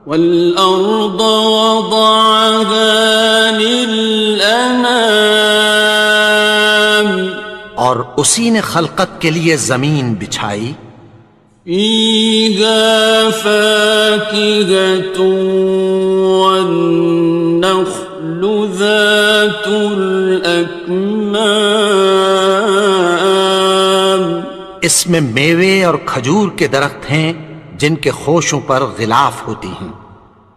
وَالْأَرْضَ وَضَعَهَا لِلْأَنَامِ اور اسی نے خلقت کے لیے زمین بچھائی۔ فِيهَا فَاكِهَةٌ وَالنَّخْلُ ذَاتُ الْأَكْمَامِ اس میں میوے اور کھجور کے درخت ہیں جن کے خوشوں پر غلاف ہوتی ہیں۔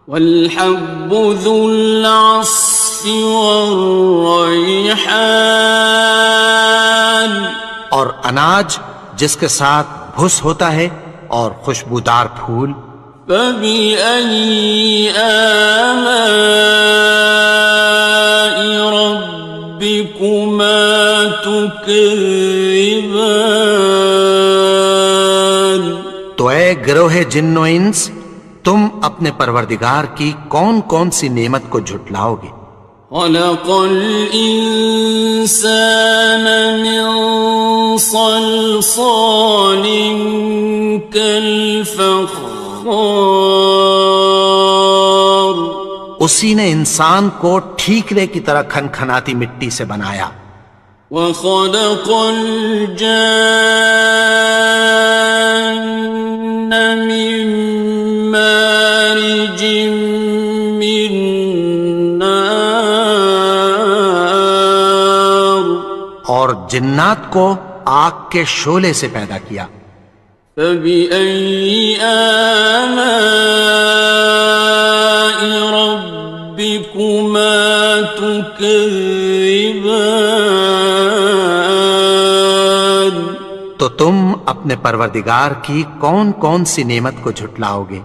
وَالْحَبُّ ذُو الْعَصْفِ وَالرَّيْحَانِ اور اناج جس کے ساتھ بھس ہوتا ہے اور خوشبودار پھول۔ فَبِأَيِّ آلَاءِ رَبِّكُمَا تُكَذِّبَانِ تو اے گروہ جن و انس، تم اپنے پروردگار کی کون کون سی نعمت کو جھٹلاؤ گے؟ خلق الإنسان من صلصال كالفخار اسی نے انسان کو ٹھیکرے کی طرح کھنکھناتی مٹی سے بنایا۔ وخلق الجان من مارج من نار اور جنات کو آگ کے شعلے سے پیدا کیا۔ فبأي آلاء ربكما تكذبان تم اپنے پروردگار کی کون کون سی نعمت کو جھٹلاؤ گے؟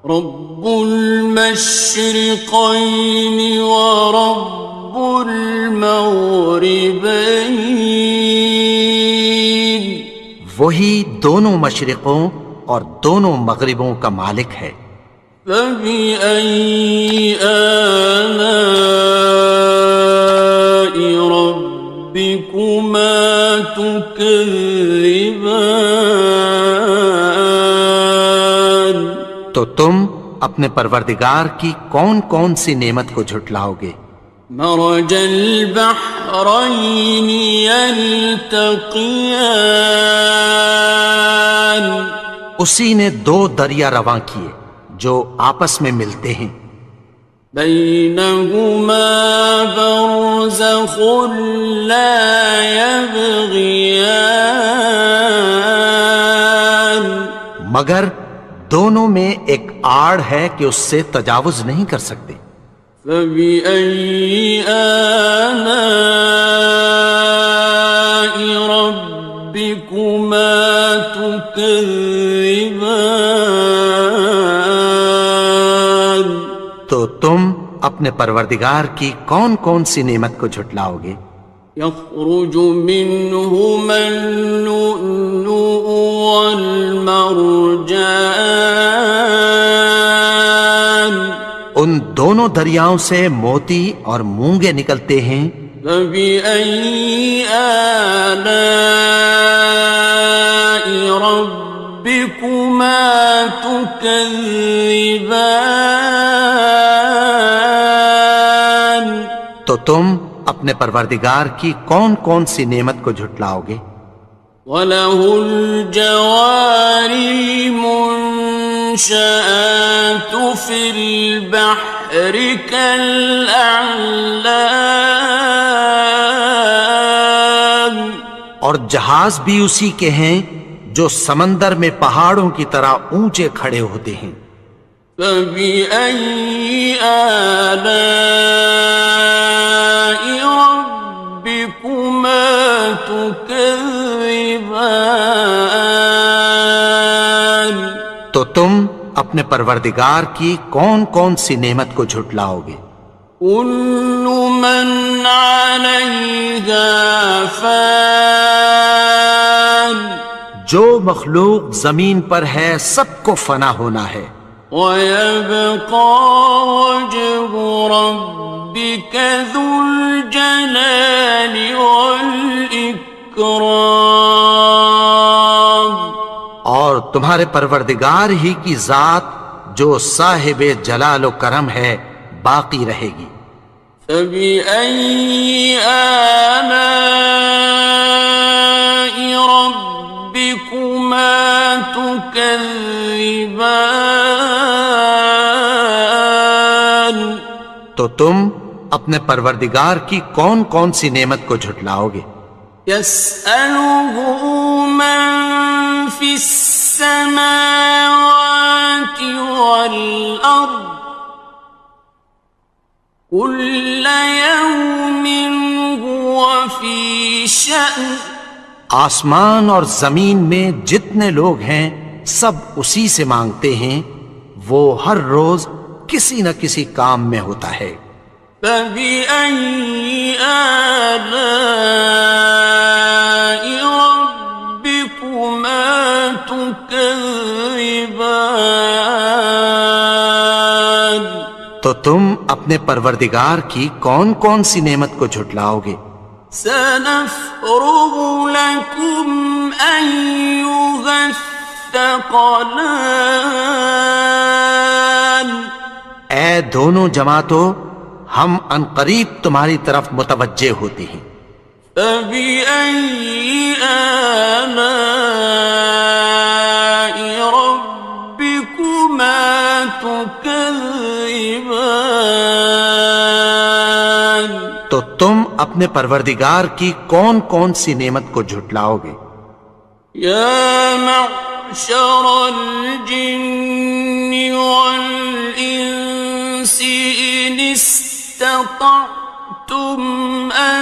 رب المشرقین ورب المغربین، وہی دونوں مشرقوں اور دونوں مغربوں کا مالک ہے۔ فبأي آلاء ربكما تكذبان، تو تم اپنے پروردگار کی کون کون سی نعمت کو جھٹلاؤ گے؟ مرج البحرين يلتقيان، اسی نے دو دریا رواں کیے جو آپس میں ملتے ہیں، بينهما برزخ لا يبغيان، مگر دونوں میں ایک آڑ ہے کہ اس سے تجاوز نہیں کر سکتے۔ فبأي آلاء ربكما تكذبان، تو تم اپنے پروردگار کی کون کون سی نعمت کو جھٹلاؤ گے؟ يخرج منهما اللؤلؤ والمرجان، ان دونوں دریاؤں سے موتی اور مونگے نکلتے ہیں۔ فبأي آلاء ربكما تكذبان، تو تم اپنے پروردگار کی کون کون سی نعمت کو جھٹلاؤ گے؟ وَلَهُ الْجَوَارِ الْمُنشَآتُ فِي الْبَحْرِ كَالْأَعْلَامِ، اور جہاز بھی اسی کے ہیں جو سمندر میں پہاڑوں کی طرح اونچے کھڑے ہوتے ہیں۔ فَبِأَيِّ آلَاءِ رَبِّكُمَا تُكَذِّبَانِ، تو تم اپنے پروردگار کی کون کون سی نعمت کو جھٹلاؤ گے؟ كُلُّ مَنْ عَلَيْهَا فَانٍ، جو مخلوق زمین پر ہے سب کو فنا ہونا ہے، وَيَبْقَى وَجْهُ رَبِّكَ ذُو الْجَلَالِ وَالْإِكْرَامِ، اور تمہارے پروردگار ہی کی ذات جو صاحب جلال و کرم ہے باقی رہے گی۔ فَبِأَيِّ آلَاءِ رَبِّكُمَا تُكَذِّبَانِ، تو تم اپنے پروردگار کی کون کون سی نعمت کو جھٹلاؤ گے؟ يَسْأَلُهُ مَن فِي السَّمَاوَاتِ وَالْأَرْضِ كُلَّ يَوْمٍ هُوَ فِي شَأْنٍ، آسمان اور زمین میں جتنے لوگ ہیں سب اسی سے مانگتے ہیں، وہ ہر روز کسی نہ کسی کام میں ہوتا ہے۔ فَبِأَيِّ آلَاءِ رَبِّكُمَا تُكَذِّبَانِ، تو تم اپنے پروردگار کی کون کون سی نعمت کو جھٹلاؤ گے؟ سَنَفْرُغُ لَكُمْ أَيُّهَ الثَّقَلَانِ، اے دونوں جماعتوں، ہم عنقریب تمہاری طرف متوجہ ہوتے ہیں۔ فَبِأَيِّ آلَاءِ رَبِّكُمَا تُكَذِّبَانِ، تو تم اپنے پروردگار کی کون کون سی نعمت کو جھٹلاؤ گے؟ يَا مَعْشَرَ الْجِنِّ وَالْإِنسِ إِنِ اسْتَطَعْتُمْ أَن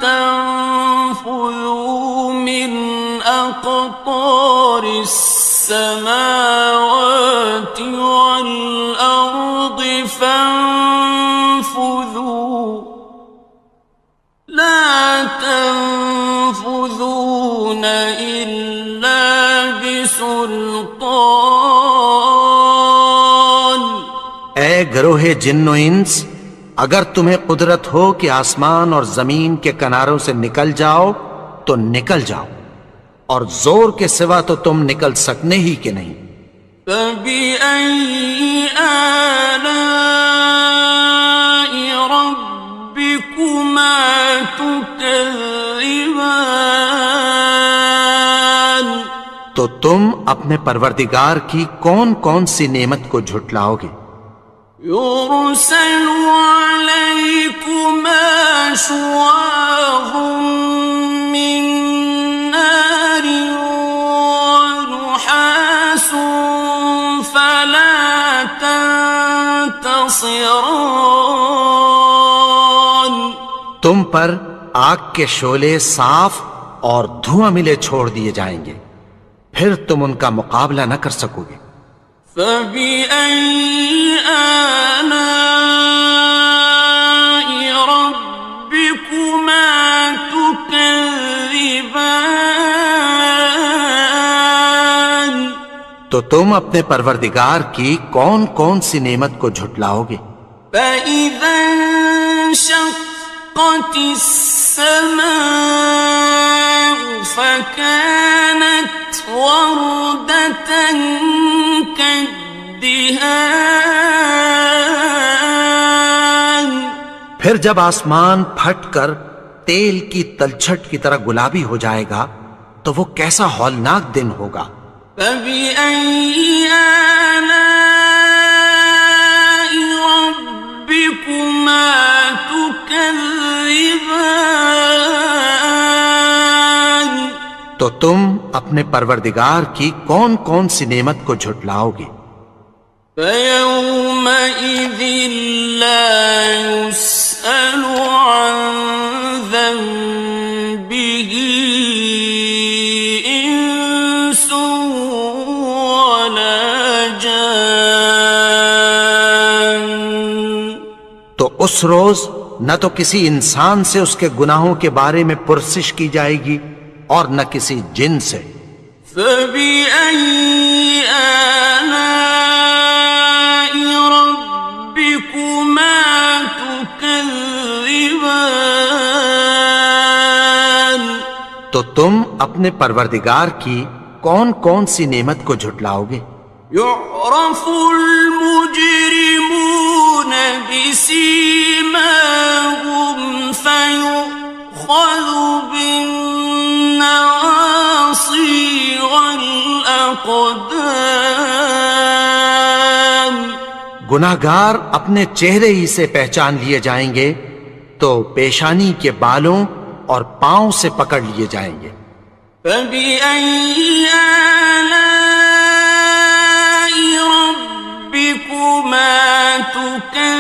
تَنفُذُوا مِنْ أَقْطَارِ فانفذوا لا تنفذون إلا بسلطان. اے گروہ جن و انس، اگر تمہیں قدرت ہو کہ آسمان اور زمین کے کناروں سے نکل جاؤ تو نکل جاؤ، اور زور کے سوا تو تم نکل سکنے ہی کہ نہیں. فَبِأَيِّ آلَاءِ رَبِّكُمَا تُكَذِّبَانِ. تو تم اپنے پروردگار کی کون کون سی نعمت کو جھٹلاؤ گے؟ يُرْسَلُ عَلَيْكُمَا شُوَاظٌ مِّن نَّارٍ وَنُحَاسٌ فَلَا تَنتَصِرَانِ. تم پر آگ کے شعلے صاف اور دھواں ملے چھوڑ دیے جائیں گے، پھر تم ان کا مقابلہ نہ کر سکو گے. فَبِأَيِّ آلَاءِ رَبِّكُمَا تُكَذِّبَانِ. تو تم اپنے پروردگار کی کون کون سی نعمت کو جھٹلاؤ گے؟ فَإِذَا انشَقَّتِ السَّمَاءُ فَكَانَتْ وَرْدَةً كَالدِّهَانِ. پھر جب آسمان پھٹ کر تیل کی تلچھٹ کی طرح گلابی ہو جائے گا تو وہ کیسا ہولناک دن ہوگا. فَبِأَيِّ آلَاءِ رَبِّكُمَا تُكَذِّبَانِ. تو تم اپنے پروردگار کی کون کون سی نعمت کو جھٹلاؤ گے؟ فَيَوْمَئِذٍ لَا يُسْأَلُ عَنْ ذَنبِهِ إِنسٌ وَلَا جَانٌ. تو اس روز نہ تو کسی انسان سے اس کے گناہوں کے بارے میں پرسش کی جائے گی اور نہ کسی جن سے. فَبِأَيِّ آلَاءِ رَبِّكُمَا تُكَذِّبَانِ. تو تم اپنے پروردگار کی کون کون سی نعمت کو جھٹلاؤ گے؟ يُعْرَفُ الْمُجْرِمُونَ بِسِيمَاهُمْ فَيُؤْخَذُ بِالنَّوَاصِي وَالْأَقْدَامِ. گناہگار اپنے چہرے ہی سے پہچان لیے جائیں گے تو پیشانی کے بالوں اور پاؤں سے پکڑ لیے جائیں گے. فَبِأَيِّ آلَاءِ رَبِّكُمَا تُكَذِّبَانِ.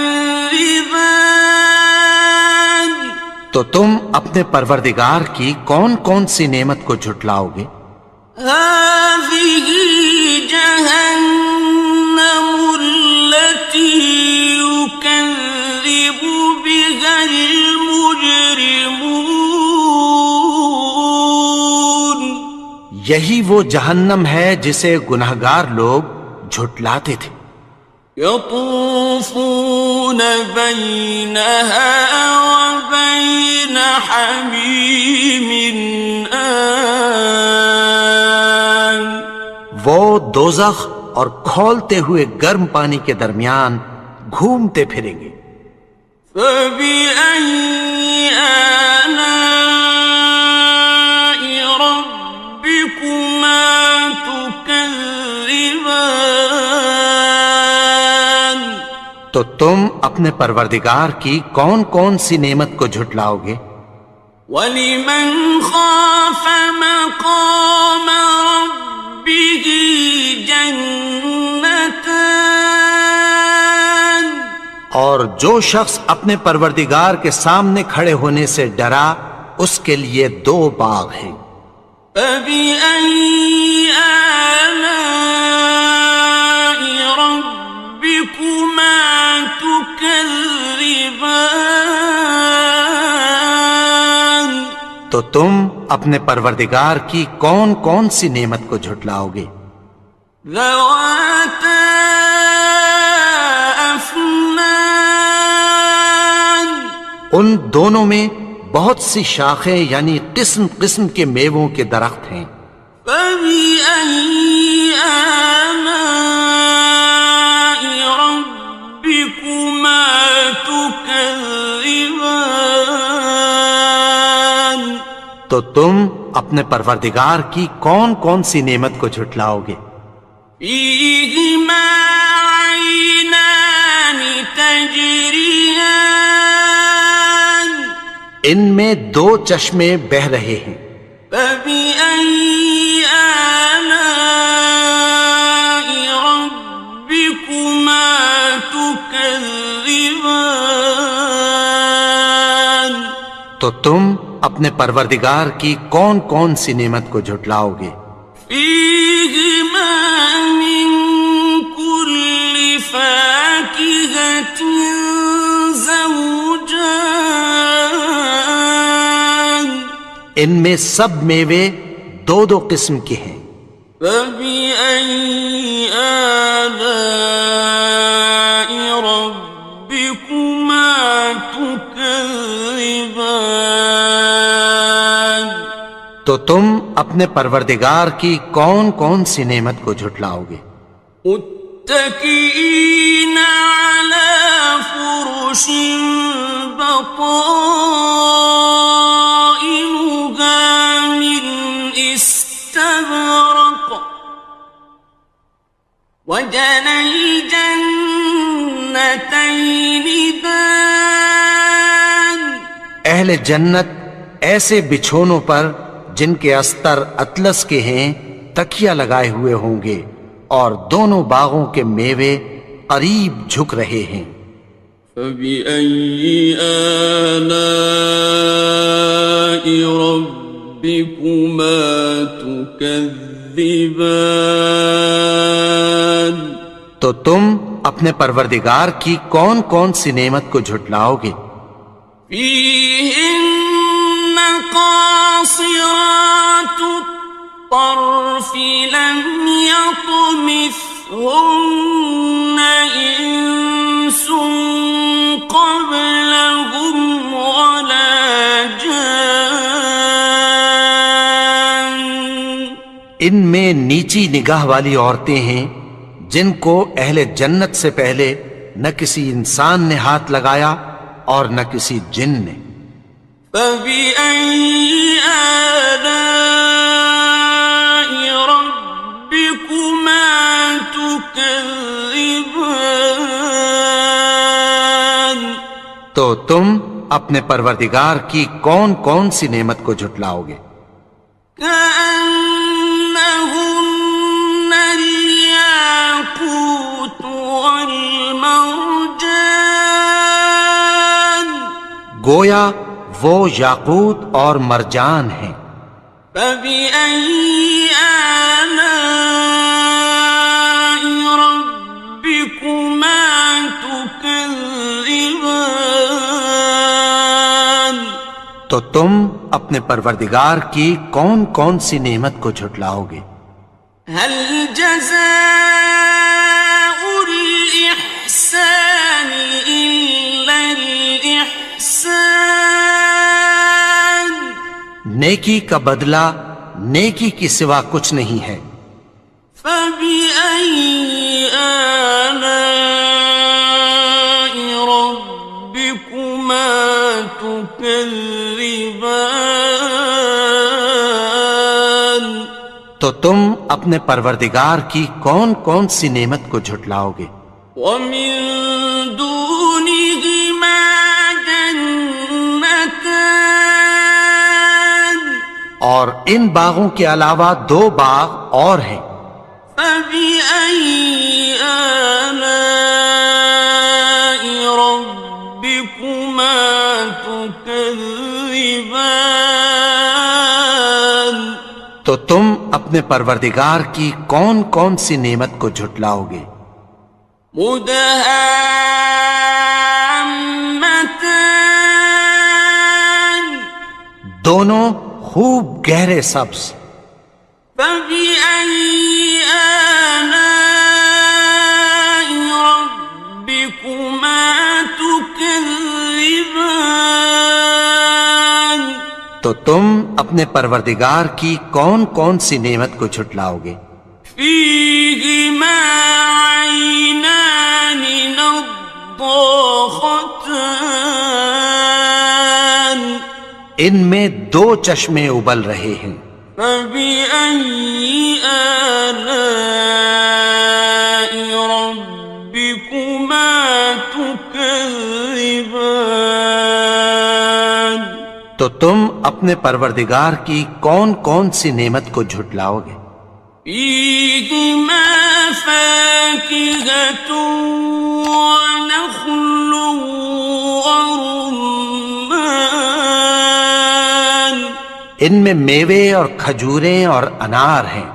تو تم اپنے پروردگار کی کون کون سی نعمت کو جھٹلاؤ گے؟ هَٰذِهِ جَهَنَّمُ الَّتِي يُكَذِّبُ بِهَا الْمُجْرِمُونَ. یہی وہ جہنم ہے جسے گناہگار لوگ جھٹلاتے تھے. يَطُوفُونَ بَيْنَهَا وَبَيْنَ حَمِيمٍ آنٍ. وہ دوزخ اور کھولتے ہوئے گرم پانی کے درمیان گھومتے پھریں گے. فَبِأَيِّ آلَاءِ رَبِّكُمَا تُكَذِّبَانِ. تو تم اپنے پروردگار کی کون کون سی نعمت کو جھٹلاؤ گے؟ وَلِمَنْ خَافَ مَقَامَ رَبِّهِ جَنَّتَانِ. اور جو شخص اپنے پروردگار کے سامنے کھڑے ہونے سے ڈرا اس کے لیے 2 باغ ہیں. فَبِأَيِّ آلَاءِ رَبِّكُمَا تُكَذِّبَانِ. تو تم اپنے پروردگار کی کون کون سی نعمت کو جھٹلاؤ گے؟ ذواتا افنان، ان دونوں میں بہت سی شاخیں یعنی قسم قسم کے میووں کے درخت ہیں۔ فبأي آلاء ربكما تكذبان، تو تم اپنے پروردگار کی کون کون سی نعمت کو جھٹلاؤ گے؟ فيهما عينان تجريان، ان میں دو چشمے بہہ رہے ہیں۔ فبأي آلاء ربكما تكذبان، تو تم اپنے پروردگار کی کون کون سی نعمت کو جھٹلاؤ گے؟ فيهما من كل فاكهة زوجان، ان میں سب میوے دو دو قسم کے ہیں۔ فبأي آلاء ربكما تكذبان، تو تم اپنے پروردگار کی کون کون سی نعمت کو جھٹلاؤ گے؟ متكئين على فرش بطائنها من استبرق، وجنى الجنتين دان، اہل جنت ایسے بچھونوں پر جن کے استر اطلس کے ہیں تکیہ لگائے ہوئے ہوں گے، اور دونوں باغوں کے میوے قریب جھک رہے ہیں۔ فبأي آلاء ربكما تكذبان، تو تم اپنے پروردگار کی کون کون سی نعمت کو جھٹلاؤ گے؟ فيهن قاصرات الطرف لم يطمثهن إنس قبلهم ولا جان، ان میں نیچی نگاہ والی عورتیں ہیں جن کو اہل جنت سے پہلے نہ کسی انسان نے ہاتھ لگایا اور نہ کسی جن نے۔ فبأي آلاء ربكما تكذبان، تو تم اپنے پروردگار کی کون کون سی نعمت کو جھٹلاؤ گے؟ كأنهن الياقوت والمرجان، گویا وہ یاقوت اور مرجان ہیں۔ فبأي آلاء ربكما تكذبان، تو تم اپنے پروردگار کی کون کون سی نعمت کو جھٹلاؤ گے؟ هل جزاء الإحسان إلا الإحسان، نیکی کا بدلہ نیکی کی سوا کچھ نہیں ہے۔ فبأي آلاء ربكما تكذبان، تو تم اپنے پروردگار کی کون کون سی نعمت کو جھٹلاؤ گے؟ ومن دونهما جنتان، اور ان باغوں کے علاوہ دو باغ اور ہیں۔ فبأي آلاء ربكما تكذبان، تو تم اپنے پروردگار کی کون کون سی نعمت کو جھٹلاؤ گے؟ مدهامتان، دونوں خوب گہرے سبز. فبأي آلاء ربكما تكذبان. تو تم اپنے پروردگار کی کون کون سی نعمت کو جھٹلاؤ گے؟ فيهما عينان نضاختان. ان میں دو چشمے ابل رہے ہیں. فبأي آلاء ربكما تكذبان. تو تم اپنے پروردگار کی کون کون سی نعمت کو جھٹلاؤ گے؟ فيهما فاكهة ونخل ورمان. ان میں میوے اور کھجوریں اور انار ہیں.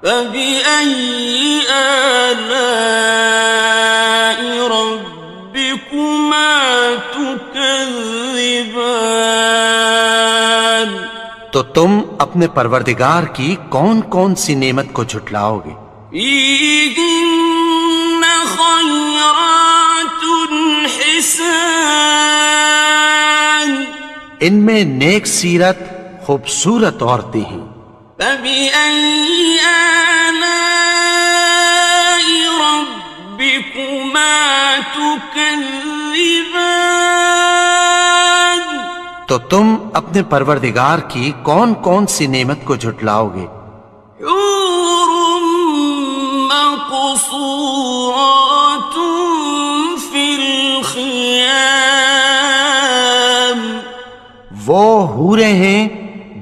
فبأي آلاء ربكما تكذبان. تو تم اپنے پروردگار کی کون کون سی نعمت کو جھٹلاؤ گے؟ فيهن خيرات حسان. ان میں نیک سیرت خوبصورت عورتیں ہیں. فبأي آلاء ربكما تكذبان. تو تم اپنے پروردگار کی کون کون سی نعمت کو جھٹلاؤ گے؟ حور مقصورات في الخيام. وہ حوریں ہیں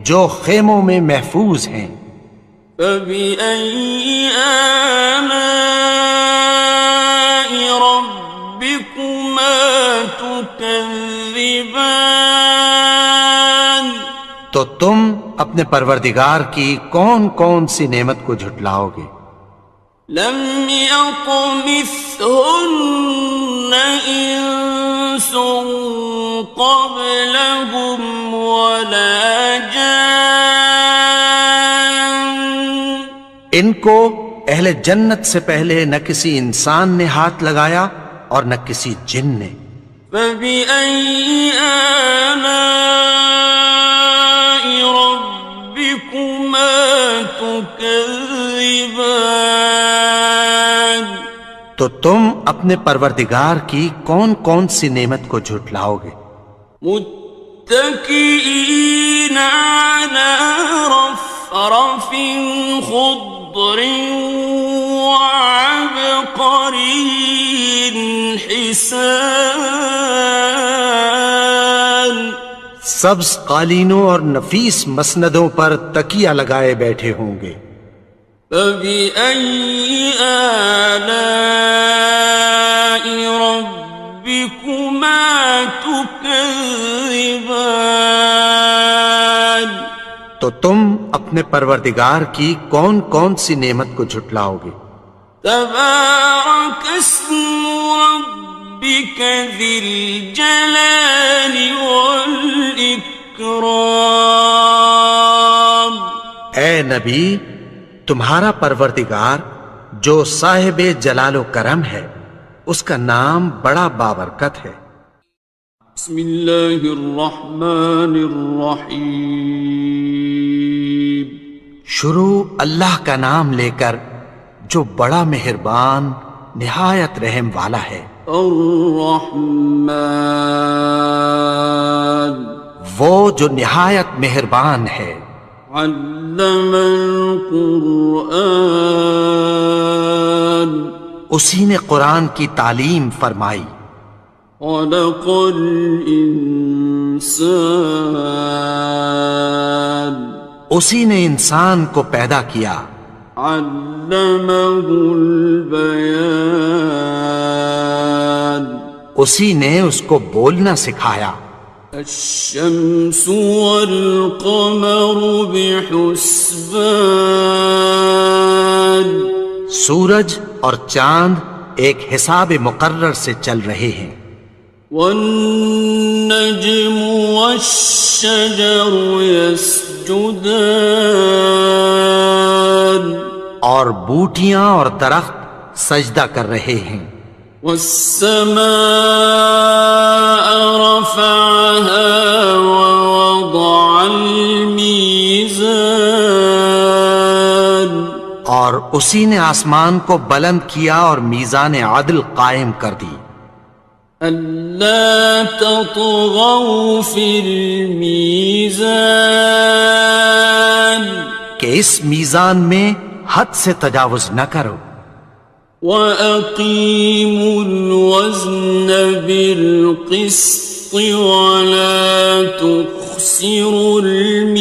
جو خیموں میں محفوظ ہیں. فبأي آلاء ربكما تكذبان. تو تم اپنے پروردگار کی کون کون سی نعمت کو جھٹلاؤ گے؟ لم يطمثهن إنس قبلهم ولا جان. ان کو اہل جنت سے پہلے نہ کسی انسان نے ہاتھ لگایا اور نہ کسی جن نے. فبأي آلاء ربكما تكذبان. تو تم اپنے پروردگار کی کون کون سی نعمت کو جھٹلاؤ گے؟ متكئين على رفرف خضر وعبقري حسان. سبز قالینوں اور نفیس مسندوں پر تکیہ لگائے بیٹھے ہوں گے. فبأي آلاء ربكما تكذبان. تو تم اپنے پروردگار کی کون کون سی نعمت کو جھٹلاؤ گے؟ تبارك اسم ربك ذي الجلال والإكرام. اے نبی، تمہارا پروردگار جو صاحب جلال و کرم ہے اس کا نام بڑا بابرکت ہے. بسم اللہ الرحمن الرحیم. شروع اللہ کا نام لے کر جو بڑا مہربان نہایت رحم والا ہے. الرحمن وہ جو نہایت مہربان ہے. علم القرآن اسی نے قرآن کی تعلیم فرمائی. خلق الانسان اسی نے انسان کو پیدا کیا. علمہ البیان اسی نے اس کو بولنا سکھایا. الشمس والقمر بحسبان سورج اور چاند ایک حساب مقرر سے چل رہے ہیں. والنجم والشجر يسجدان اور بوٹیاں اور درخت سجدہ کر رہے ہیں. والسماء رفعها ووضع الميزان اور اسی نے آسمان کو بلند کیا اور میزان عدل قائم کر دی. ألا تطغوا في الميزان کہ اس میزان میں حد سے تجاوز نہ کرو. وَأَقِيمُوا الْوَزْنَ بِالْقِسْطِ وَلَا تُخْسِرُوا الْمِيزَانَ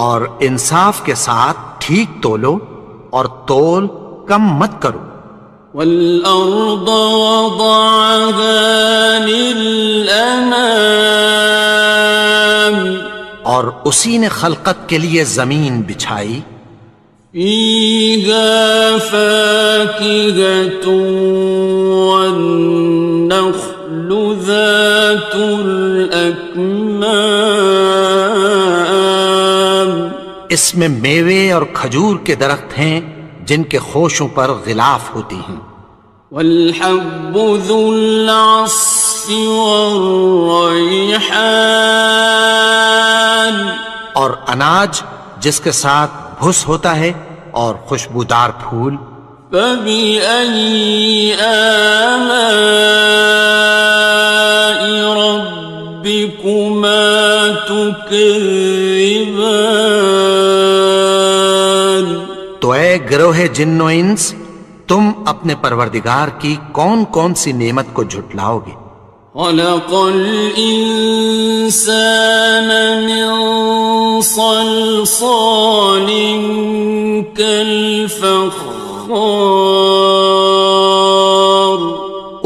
اور انصاف کے ساتھ ٹھیک تولو اور تول کم مت کرو. وَالْأَرْضَ وَضَعَهَا لِلْأَنَامِ اور اسی نے خلقت کے لیے زمین بچھائی. فِيهَا فَاكِهَةٌ وَالنَّخْلُ ذَاتُ الْأَكْمَامِ اس میں میوے اور کھجور کے درخت ہیں جن کے خوشوں پر غلاف ہوتی ہیں. وَالْحَبُّ ذُو الْعَصْفِ وَالرَّيْحَانِ اور اناج جس کے ساتھ بھس ہوتا ہے اور خوشبودار پھول. فَبِأَيِّ آلَاءِ رَبِّكُمَا تُكَذِّبَانِ تو اے گروہ جن و انس، تم اپنے پروردگار کی کون کون سی نعمت کو جھٹلاؤ گے؟ خَلَقَ الْإِنسَانَ مِنْ صَلْصَالٍ كَالْفَخَّارِ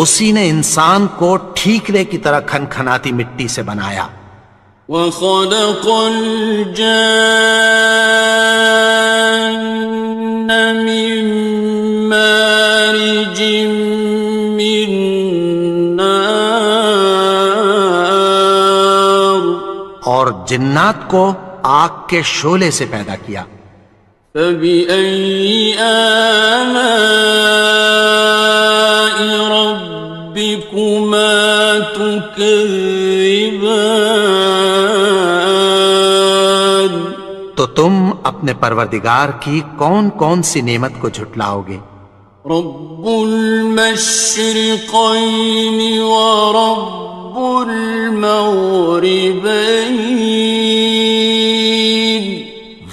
اسی نے انسان کو ٹھیکرے کی طرح کھنکھناتی مٹی سے بنایا. وَخَلَقَ الْجَانَّ مِن مَّارِجٍ مِّن نَّارٍ اور جنات کو آگ کے شعلے سے پیدا کیا. فَبِأَيِّ آلَاءِ رَبِّكُمَا تُكَذِّبَانِ تو تم اپنے پروردگار کی کون کون سی نعمت کو جھٹلاؤ گے؟ رَبُّ الْمَشْرِقَيْنِ وَرَبُّ الْمَغْرِبَيْنِ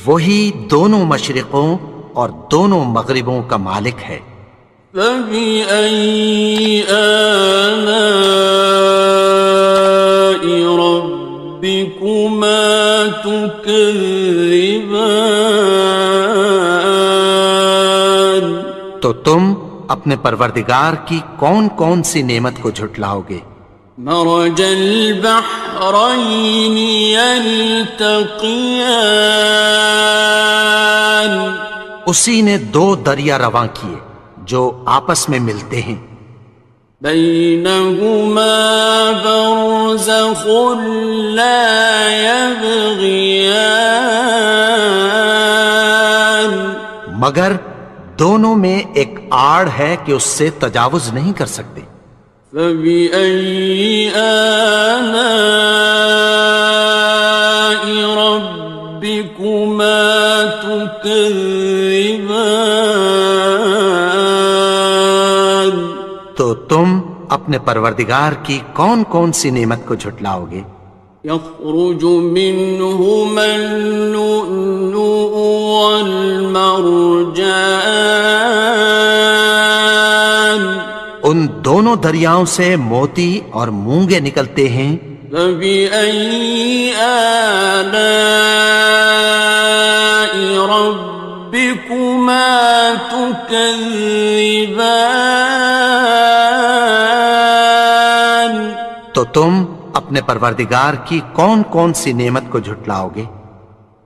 وہی دونوں مشرقوں اور دونوں مغربوں کا مالک ہے. فَبِأَيِّ آلَاءِ رَبِّكُمَا تُكَذِّبَانِ تو تم اپنے پروردگار کی کون کون سی نعمت کو جھٹلاؤ گے؟ مرج البحرين يلتقيان اسی نے دو دریا رواں کیے جو آپس میں ملتے ہیں. بينهما برزخ لا يبغيان مگر دونوں میں ایک آڑ ہے کہ اس سے تجاوز نہیں کر سکتے. فَبِأَيِّ آلَاءِ رَبِّكُمَا تُكَذِّبَانِ تو تم اپنے پروردگار کی کون کون سی نعمت کو جھٹلاؤ گے؟ يَخْرُجُ مِنْهُمَا اللُّؤْلُؤُ وَالْمَرْجَانُ ان دونوں دریاؤں سے موتی اور مونگے نکلتے ہیں. فَبِأَيِّ آلَاءِ رَبِّكُمَا تُكَذِّبَانِ تو تم اپنے پروردگار کی کون کون سی نعمت کو جھٹلاؤ گے؟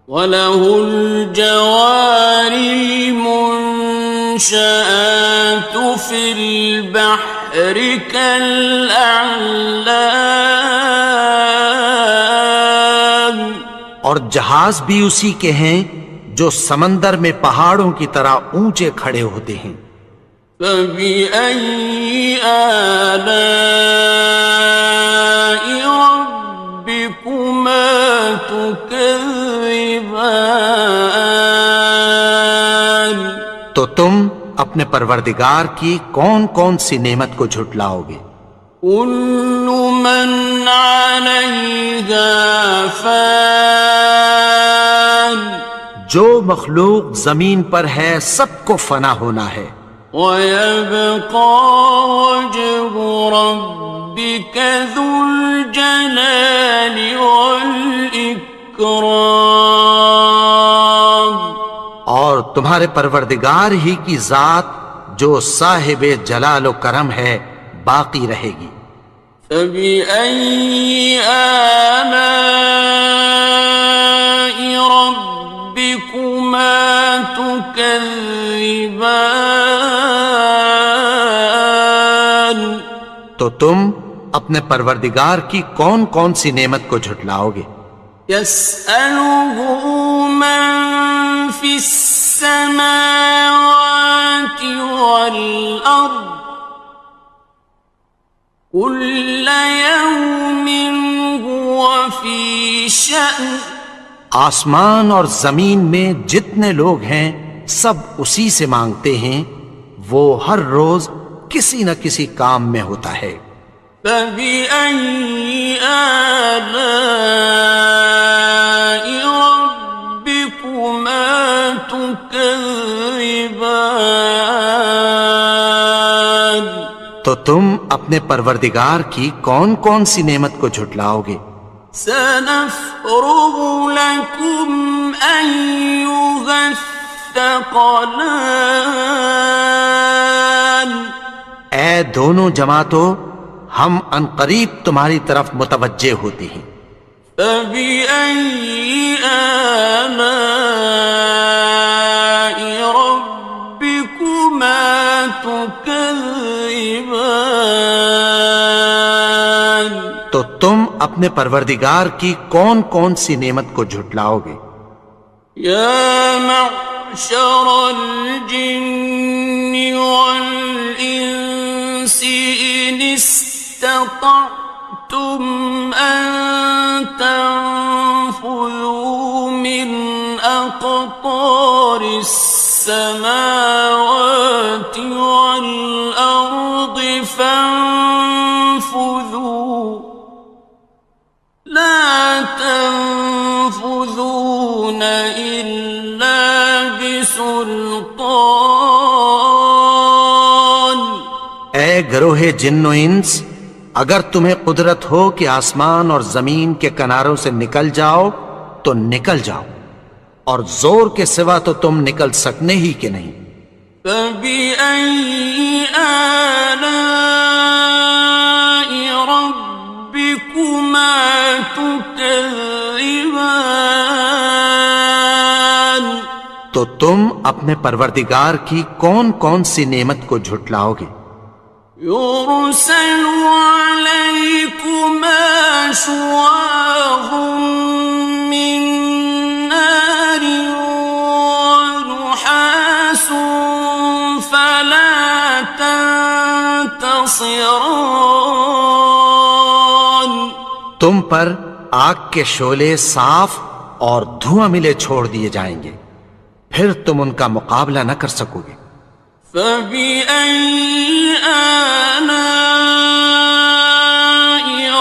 وَلَهُ الْجَوَارِ الْمُنشَآتُ المنشآت في البحر كالأعلام اور جہاز بھی اسی کے ہیں جو سمندر میں پہاڑوں کی طرح اونچے کھڑے ہوتے ہیں. فبأي آلاء ربكما تكذبان تو تم اپنے پروردگار کی کون کون سی نعمت کو جھٹلاؤ گے؟ كل من عليها فان جو مخلوق زمین پر ہے سب کو فنا ہونا ہے. ويبقى وجه ربك ذو الجلال والإكرام اور تمہارے پروردگار ہی کی ذات جو صاحب جلال و کرم ہے باقی رہے گی. فبأي آلاء ربكما تكذبان تو تم اپنے پروردگار کی کون کون سی نعمت کو جھٹلاؤ گے؟ يسأله من في السماوات والأرض كل يوم هو في شأن آسمان اور زمین میں جتنے لوگ ہیں سب اسی سے مانگتے ہیں، وہ ہر روز کسی نہ کسی کام میں ہوتا ہے. فبأي آلاء ربكما تكذبان تو تم اپنے پروردگار کی کون کون سی نعمت کو جھٹلاؤ گے؟ سنفرغ لكم أيها الثقلان اے دونوں جماعتوں، ہم عنقریب تمہاری طرف متوجہ ہوتے ہیں. فبأي آلاء ربكما تكذبان تو تم اپنے پروردگار کی کون کون سی نعمت کو جھٹلاؤ گے؟ يا معشر الجن والإنس إن استطعتم أن تنفذوا من أقطار السماوات والأرض فانفذوا لا تنفذون إلا بسلطان اے گروہ جن و انس، اگر تمہیں قدرت ہو کہ آسمان اور زمین کے کناروں سے نکل جاؤ تو نکل جاؤ، اور زور کے سوا تو تم نکل سکنے ہی کہ نہیں. فبأي آلاء ربكما تكذبان تو تم اپنے پروردگار کی کون کون سی نعمت کو جھٹلاؤ گے؟ يرسل عليكما شواظ من نار ونحاس فلا تنتصران تم پر آگ کے شعلے صاف اور دھواں ملے چھوڑ دیے جائیں گے، پھر تم ان کا مقابلہ نہ کر سکو گے. فبأي آلاء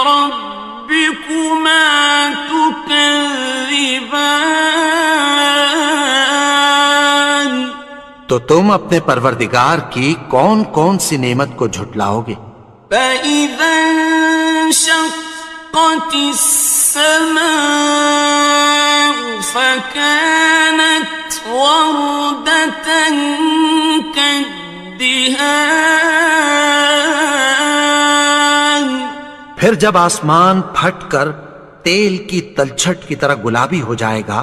ربكما تكذبان تو تم اپنے پروردگار کی کون کون سی نعمت کو جھٹلاؤ گے؟ فإذا انشقت السماء فكانت وردة كالدهان پھر جب آسمان پھٹ کر تیل کی تلچھٹ کی طرح گلابی ہو جائے گا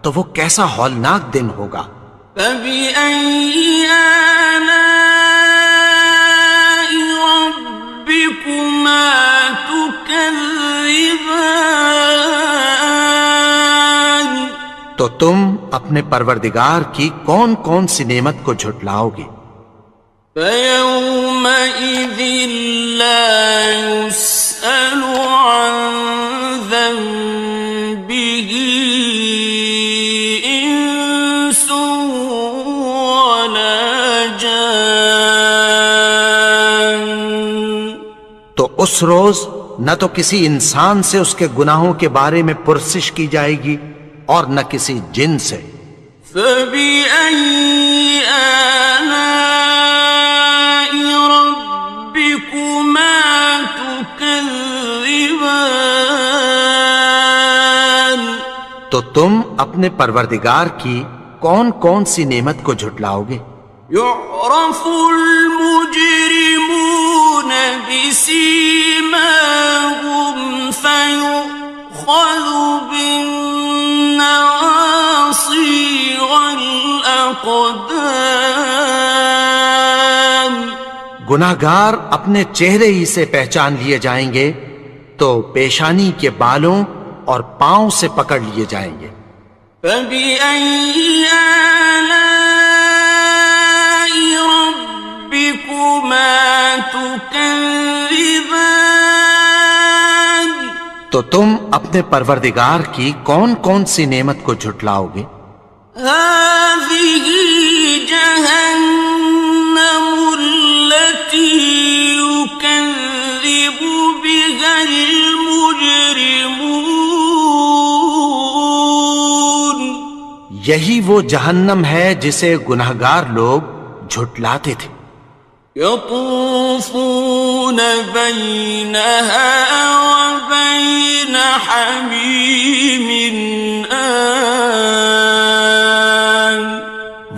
تو وہ کیسا ہولناک دن ہوگا. فبأي تم اپنے پروردگار کی کون کون سی نعمت کو جھٹلاؤ گے؟ فَيَوْمَئِذٍ لَا يُسْأَلُ عَنْ ذَنبِهِ إِنسٌ وَلَا جَانٌّ۔ تو اس روز نہ تو کسی انسان سے اس کے گناہوں کے بارے میں پرسش کی جائے گی اور نہ کسی جن سے۔ فَبِأَيِّ آلَاءِ رَبِّكُمَا تُكَذِّبَانِ؟ تو تم اپنے پروردگار کی کون کون سی نعمت کو جھٹلاؤ گے؟ يُعْرَفُ الْمُجْرِمُونَ بِسِيمَاهُمْ فَيُؤْخَذُ بِالنَّوَاصِي وَالْأَقْدَامِ۔ گناہگار اپنے چہرے ہی سے پہچان لیے جائیں گے تو پیشانی کے بالوں اور پاؤں سے پکڑ لیے جائیں گے۔ فَبِأَيِّ آلَاءِ رَبِّكُمَا تُكَذِّبَانِ؟ تو تم اپنے پروردگار کی کون کون سی نعمت کو جھٹلاؤ گے؟ هَٰذِهِ جَهَنَّمُ الَّتِي يُكَذِّبُ بِهَا الْمُجْرِمُونَ۔ یہی وہ جہنم ہے جسے گناہگار لوگ جھٹلاتے تھے۔ يَطُوفُونَ بَيْنَهَا وَبَيْنَ حَمِيمٍ آنٍ۔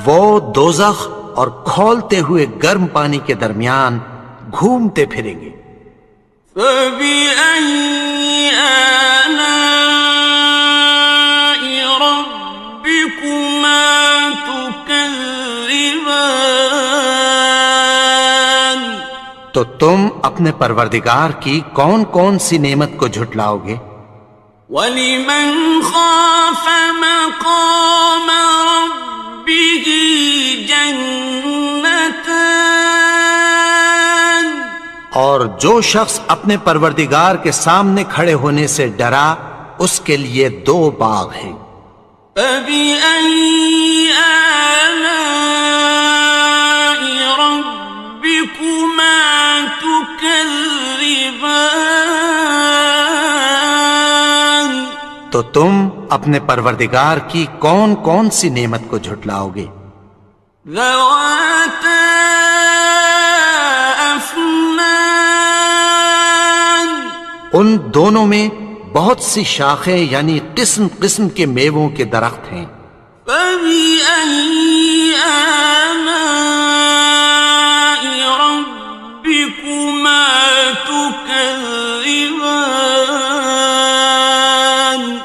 وہ دوزخ اور کھولتے ہوئے گرم پانی کے درمیان گھومتے پھریں گے۔ فَبِأَيِّ آلَاءِ رَبِّكُمَا تُكَذِّبَانِ؟ تو تم اپنے پروردگار کی کون کون سی نعمت کو جھٹلاؤ گے؟ وَلِمَنْ خَافَ مَقَامَ رَبِّهِ جَنَّتَانِ؟ اور جو شخص اپنے پروردگار کے سامنے کھڑے ہونے سے ڈرا اس کے لیے دو باغ ہیں۔ فَبِأَيِّ آلَاءِ رَبِّكُمَا تُكَذِّبَانِ؟ تو تم اپنے پروردگار کی کون کون سی نعمت کو جھٹلاؤ گے؟ ذَوَاتَا أَفْنَانٍ۔ ان دونوں میں بہت سی شاخیں یعنی قسم قسم کے میووں کے درخت ہیں۔ فَبِأَيِّ آلَاءِ رَبِّكُمَا تُكَذِّبَانِ؟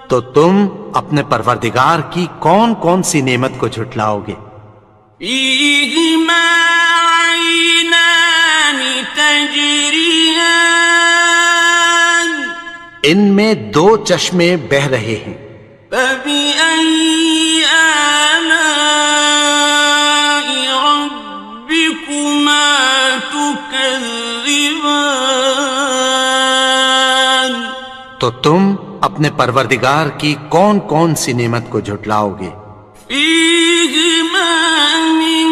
تو تم اپنے پروردگار کی کون کون سی نعمت کو جھٹلاؤ گے؟ فِيهِمَا عَيْنَانِ تَجْرِيَانِ۔ ان میں دو چشمے بہہ رہے ہیں۔ فَبِأَيِّ آلَاءِ رَبِّكُمَا تُكَذِّبَانِ؟ تو تم اپنے پروردگار کی کون کون سی نعمت کو جھٹلاؤ گے؟ فِيهِمَا مِن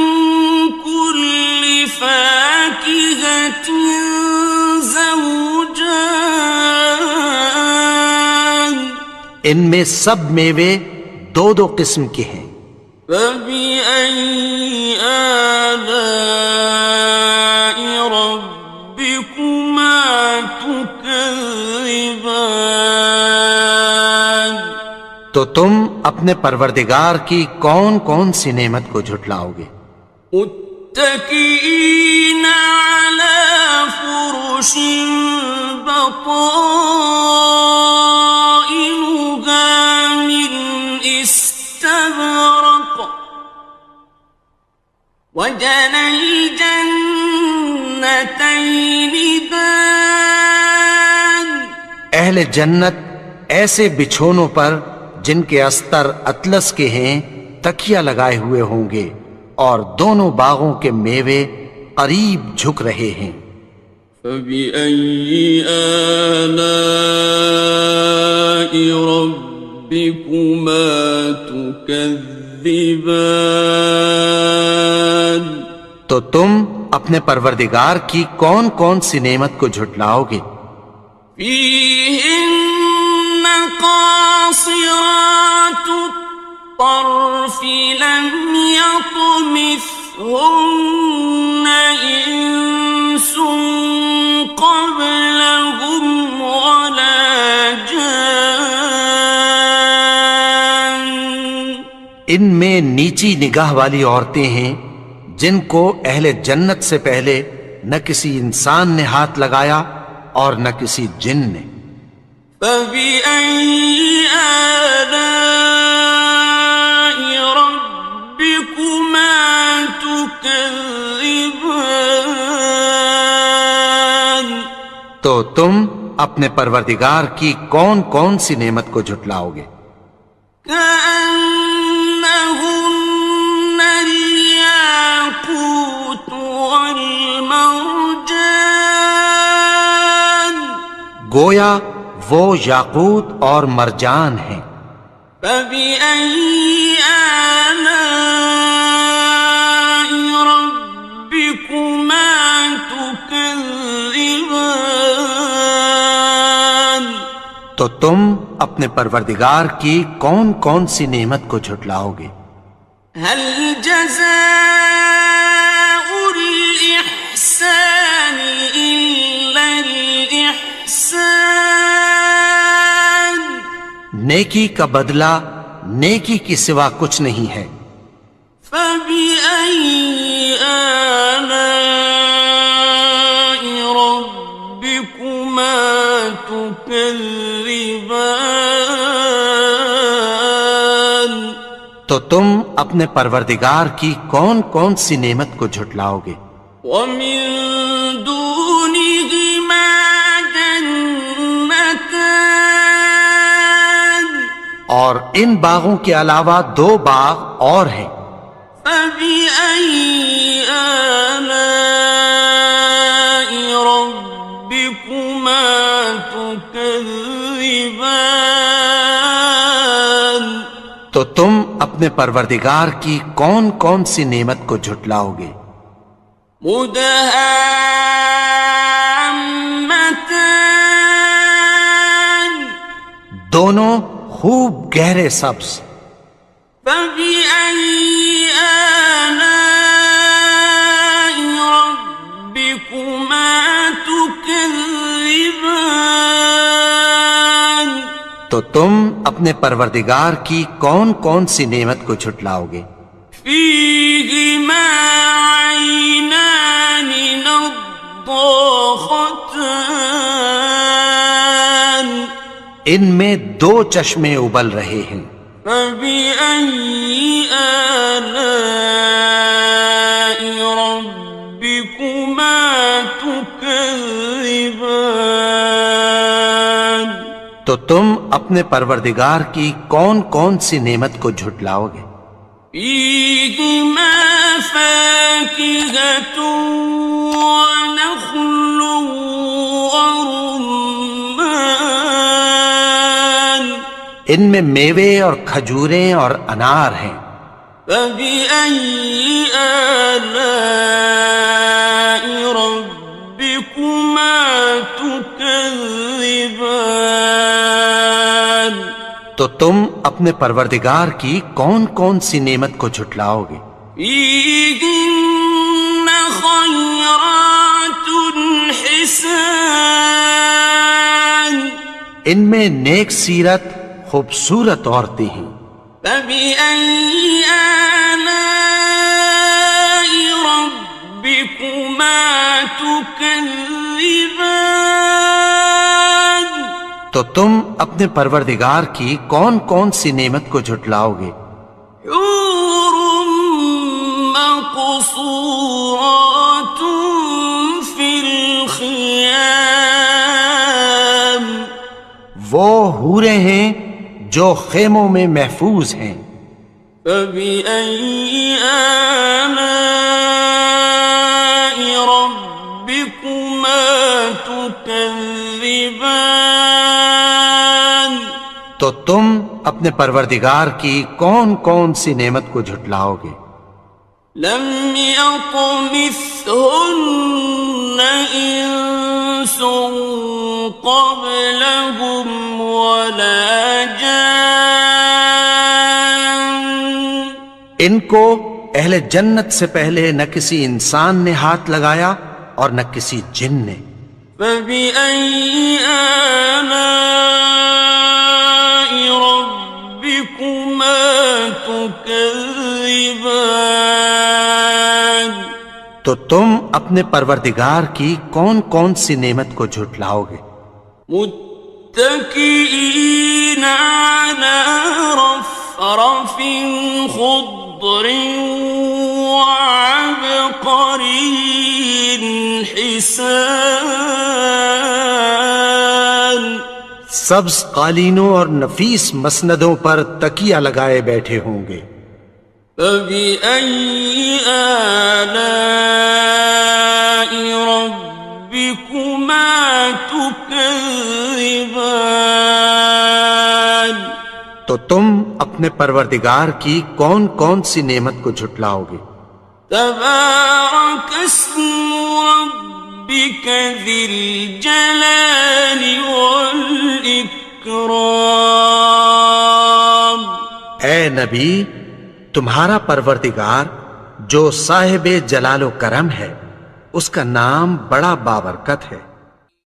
كُلِّ فَاكِهَةٍ زَوْجَانِ۔ ان میں سب میوے دو دو قسم کے ہیں۔ فَبِأَيِّ آلَاءِ رَبِّكُمَا تُكَذِّبَانِ؟ تو تم اپنے پروردگار کی کون کون سی نعمت کو جھٹلاؤ گے؟ متكئين على فرش بطائنها من استبرق وجنى الجنتين دان۔ اہل جنت ایسے بچھونوں پر جن کے استر اطلس کے ہیں تکیہ لگائے ہوئے ہوں گے، اور دونوں باغوں کے میوے قریب جھک رہے ہیں۔ فَبِأَيِّ آلَاءِ رَبِّكُمَا تُكَذِّبَانِ؟ تو تم اپنے پروردگار کی کون کون سی نعمت کو جھٹلاؤ گے؟ فِيهِنَّ قَاصِرَاتُ الطَّرْفِ لَمْ يَطْمِثْهُنَّ إِنسٌ قَبْلَهُمْ وَلَا جَانٌّ۔ ان میں نیچی نگاہ والی عورتیں ہیں جن کو اہل جنت سے پہلے نہ کسی انسان نے ہاتھ لگایا اور نہ کسی جن نے۔ فَبِأَيِّ آلَاءِ رَبِّكُمَا تُكَذِّبَانِ؟ تو تم اپنے پروردگار کی کون کون سی نعمت کو جھٹلاؤ گے؟ كَأَنَّهُنَّ الْيَاقُوتُ وَالْمَرْجَانُ، گویا وہ یاقوت اور مرجان ہیں۔ فَبِأَيِّ آلَاءِ رَبِّكُمَا تُكَذِّبَانِ؟ تو تم اپنے پروردگار کی کون کون سی نعمت کو جھٹلاؤ گے؟ هَلْ جَزَاءُ الْإِحْسَانِ إِلَّا الْإِحْسَانُ؟ نیکی کا بدلہ نیکی کی سوا کچھ نہیں ہے۔ فَبِأَيِّ آلَاءِ رَبِّكُمَا تُكَذِّبَانِ؟ تو تم اپنے پروردگار کی کون کون سی نعمت کو جھٹلاؤ گے؟ وَمِن دُونِهِمَا جَنَّتَانِ، اور ان باغوں کے علاوہ دو باغ اور ہیں۔ فَبِأَيِّ آلَاءِ رَبِّكُمَا تُكَذِّبَانِ؟ تو تم اپنے پروردگار کی کون کون سی نعمت کو جھٹلاؤ گے؟ مُدْهَامَّتَانِ، دونوں خوب گہرے سبز۔ فَبِأَيِّ آلَاءِ رَبِّكُمَا تُكَذِّبَانِ؟ تو تم اپنے پروردگار کی کون کون سی نعمت کو جھٹلاؤ گے؟ فِيهِمَا عَيْنَانِ نَضَّاخَتَانِ، ان میں دو چشمے ابل رہے ہیں۔ فَبِأَيِّ آلَاءِ رَبِّكُمَا تُكَذِّبَانِ؟ تو تم اپنے پروردگار کی کون کون سی نعمت کو جھٹلاؤ گے؟ فِيهِمَا فَاكِهَةٌ وَنَخْلٌ وَرُمَّانٌ، ان میں میوے اور کھجوریں اور انار ہیں۔ فَبِأَيِّ آلَاءِ رَبِّكُمَا تُكَذِّبَانِ؟ تو تم اپنے پروردگار کی کون کون سی نعمت کو جھٹلاؤ گے؟ فِيهِنَّ خَيْرَاتٌ حِسَانٌ، ان میں نیک سیرت خوبصورت عورتیں ہیں۔ فَبِأَيِّ آلَاءِ رَبِّكُمَا تُكَذِّبَانِ؟ تو تم اپنے پروردگار کی کون کون سی نعمت کو جھٹلاؤ گے؟ حور مقصورات فی الخیام، وہ حوریں ہیں جو خیموں میں محفوظ ہیں۔ فبأي آلاء ربكما تكذبان؟ تو تم اپنے پروردگار کی کون کون سی نعمت کو جھٹلاؤ گے؟ لم يطمثهن إنس قبلهم ولا جان۔ ان کو اہل جنت سے پہلے نہ کسی انسان نے ہاتھ لگایا اور نہ کسی جن نے۔ فبأي آلاء ربكما تكذبان؟ تو تم اپنے پروردگار کی کون کون سی نعمت کو جھٹلاؤ گے؟ متكئين على رفرف خضر وعبقري حسان۔ سبز قالینوں اور نفیس مسندوں پر تکیہ لگائے بیٹھے ہوں گے۔ فبأي آلاء ربكما تكذبان؟ تو تم اپنے پروردگار کی کون کون سی نعمت کو جھٹلاؤ گے؟ تبارك اسم ربك ذي الجلال والإكرام۔ اے نبی، تمہارا پروردگار جو صاحب جلال و کرم ہے، اس کا نام بڑا بابرکت ہے۔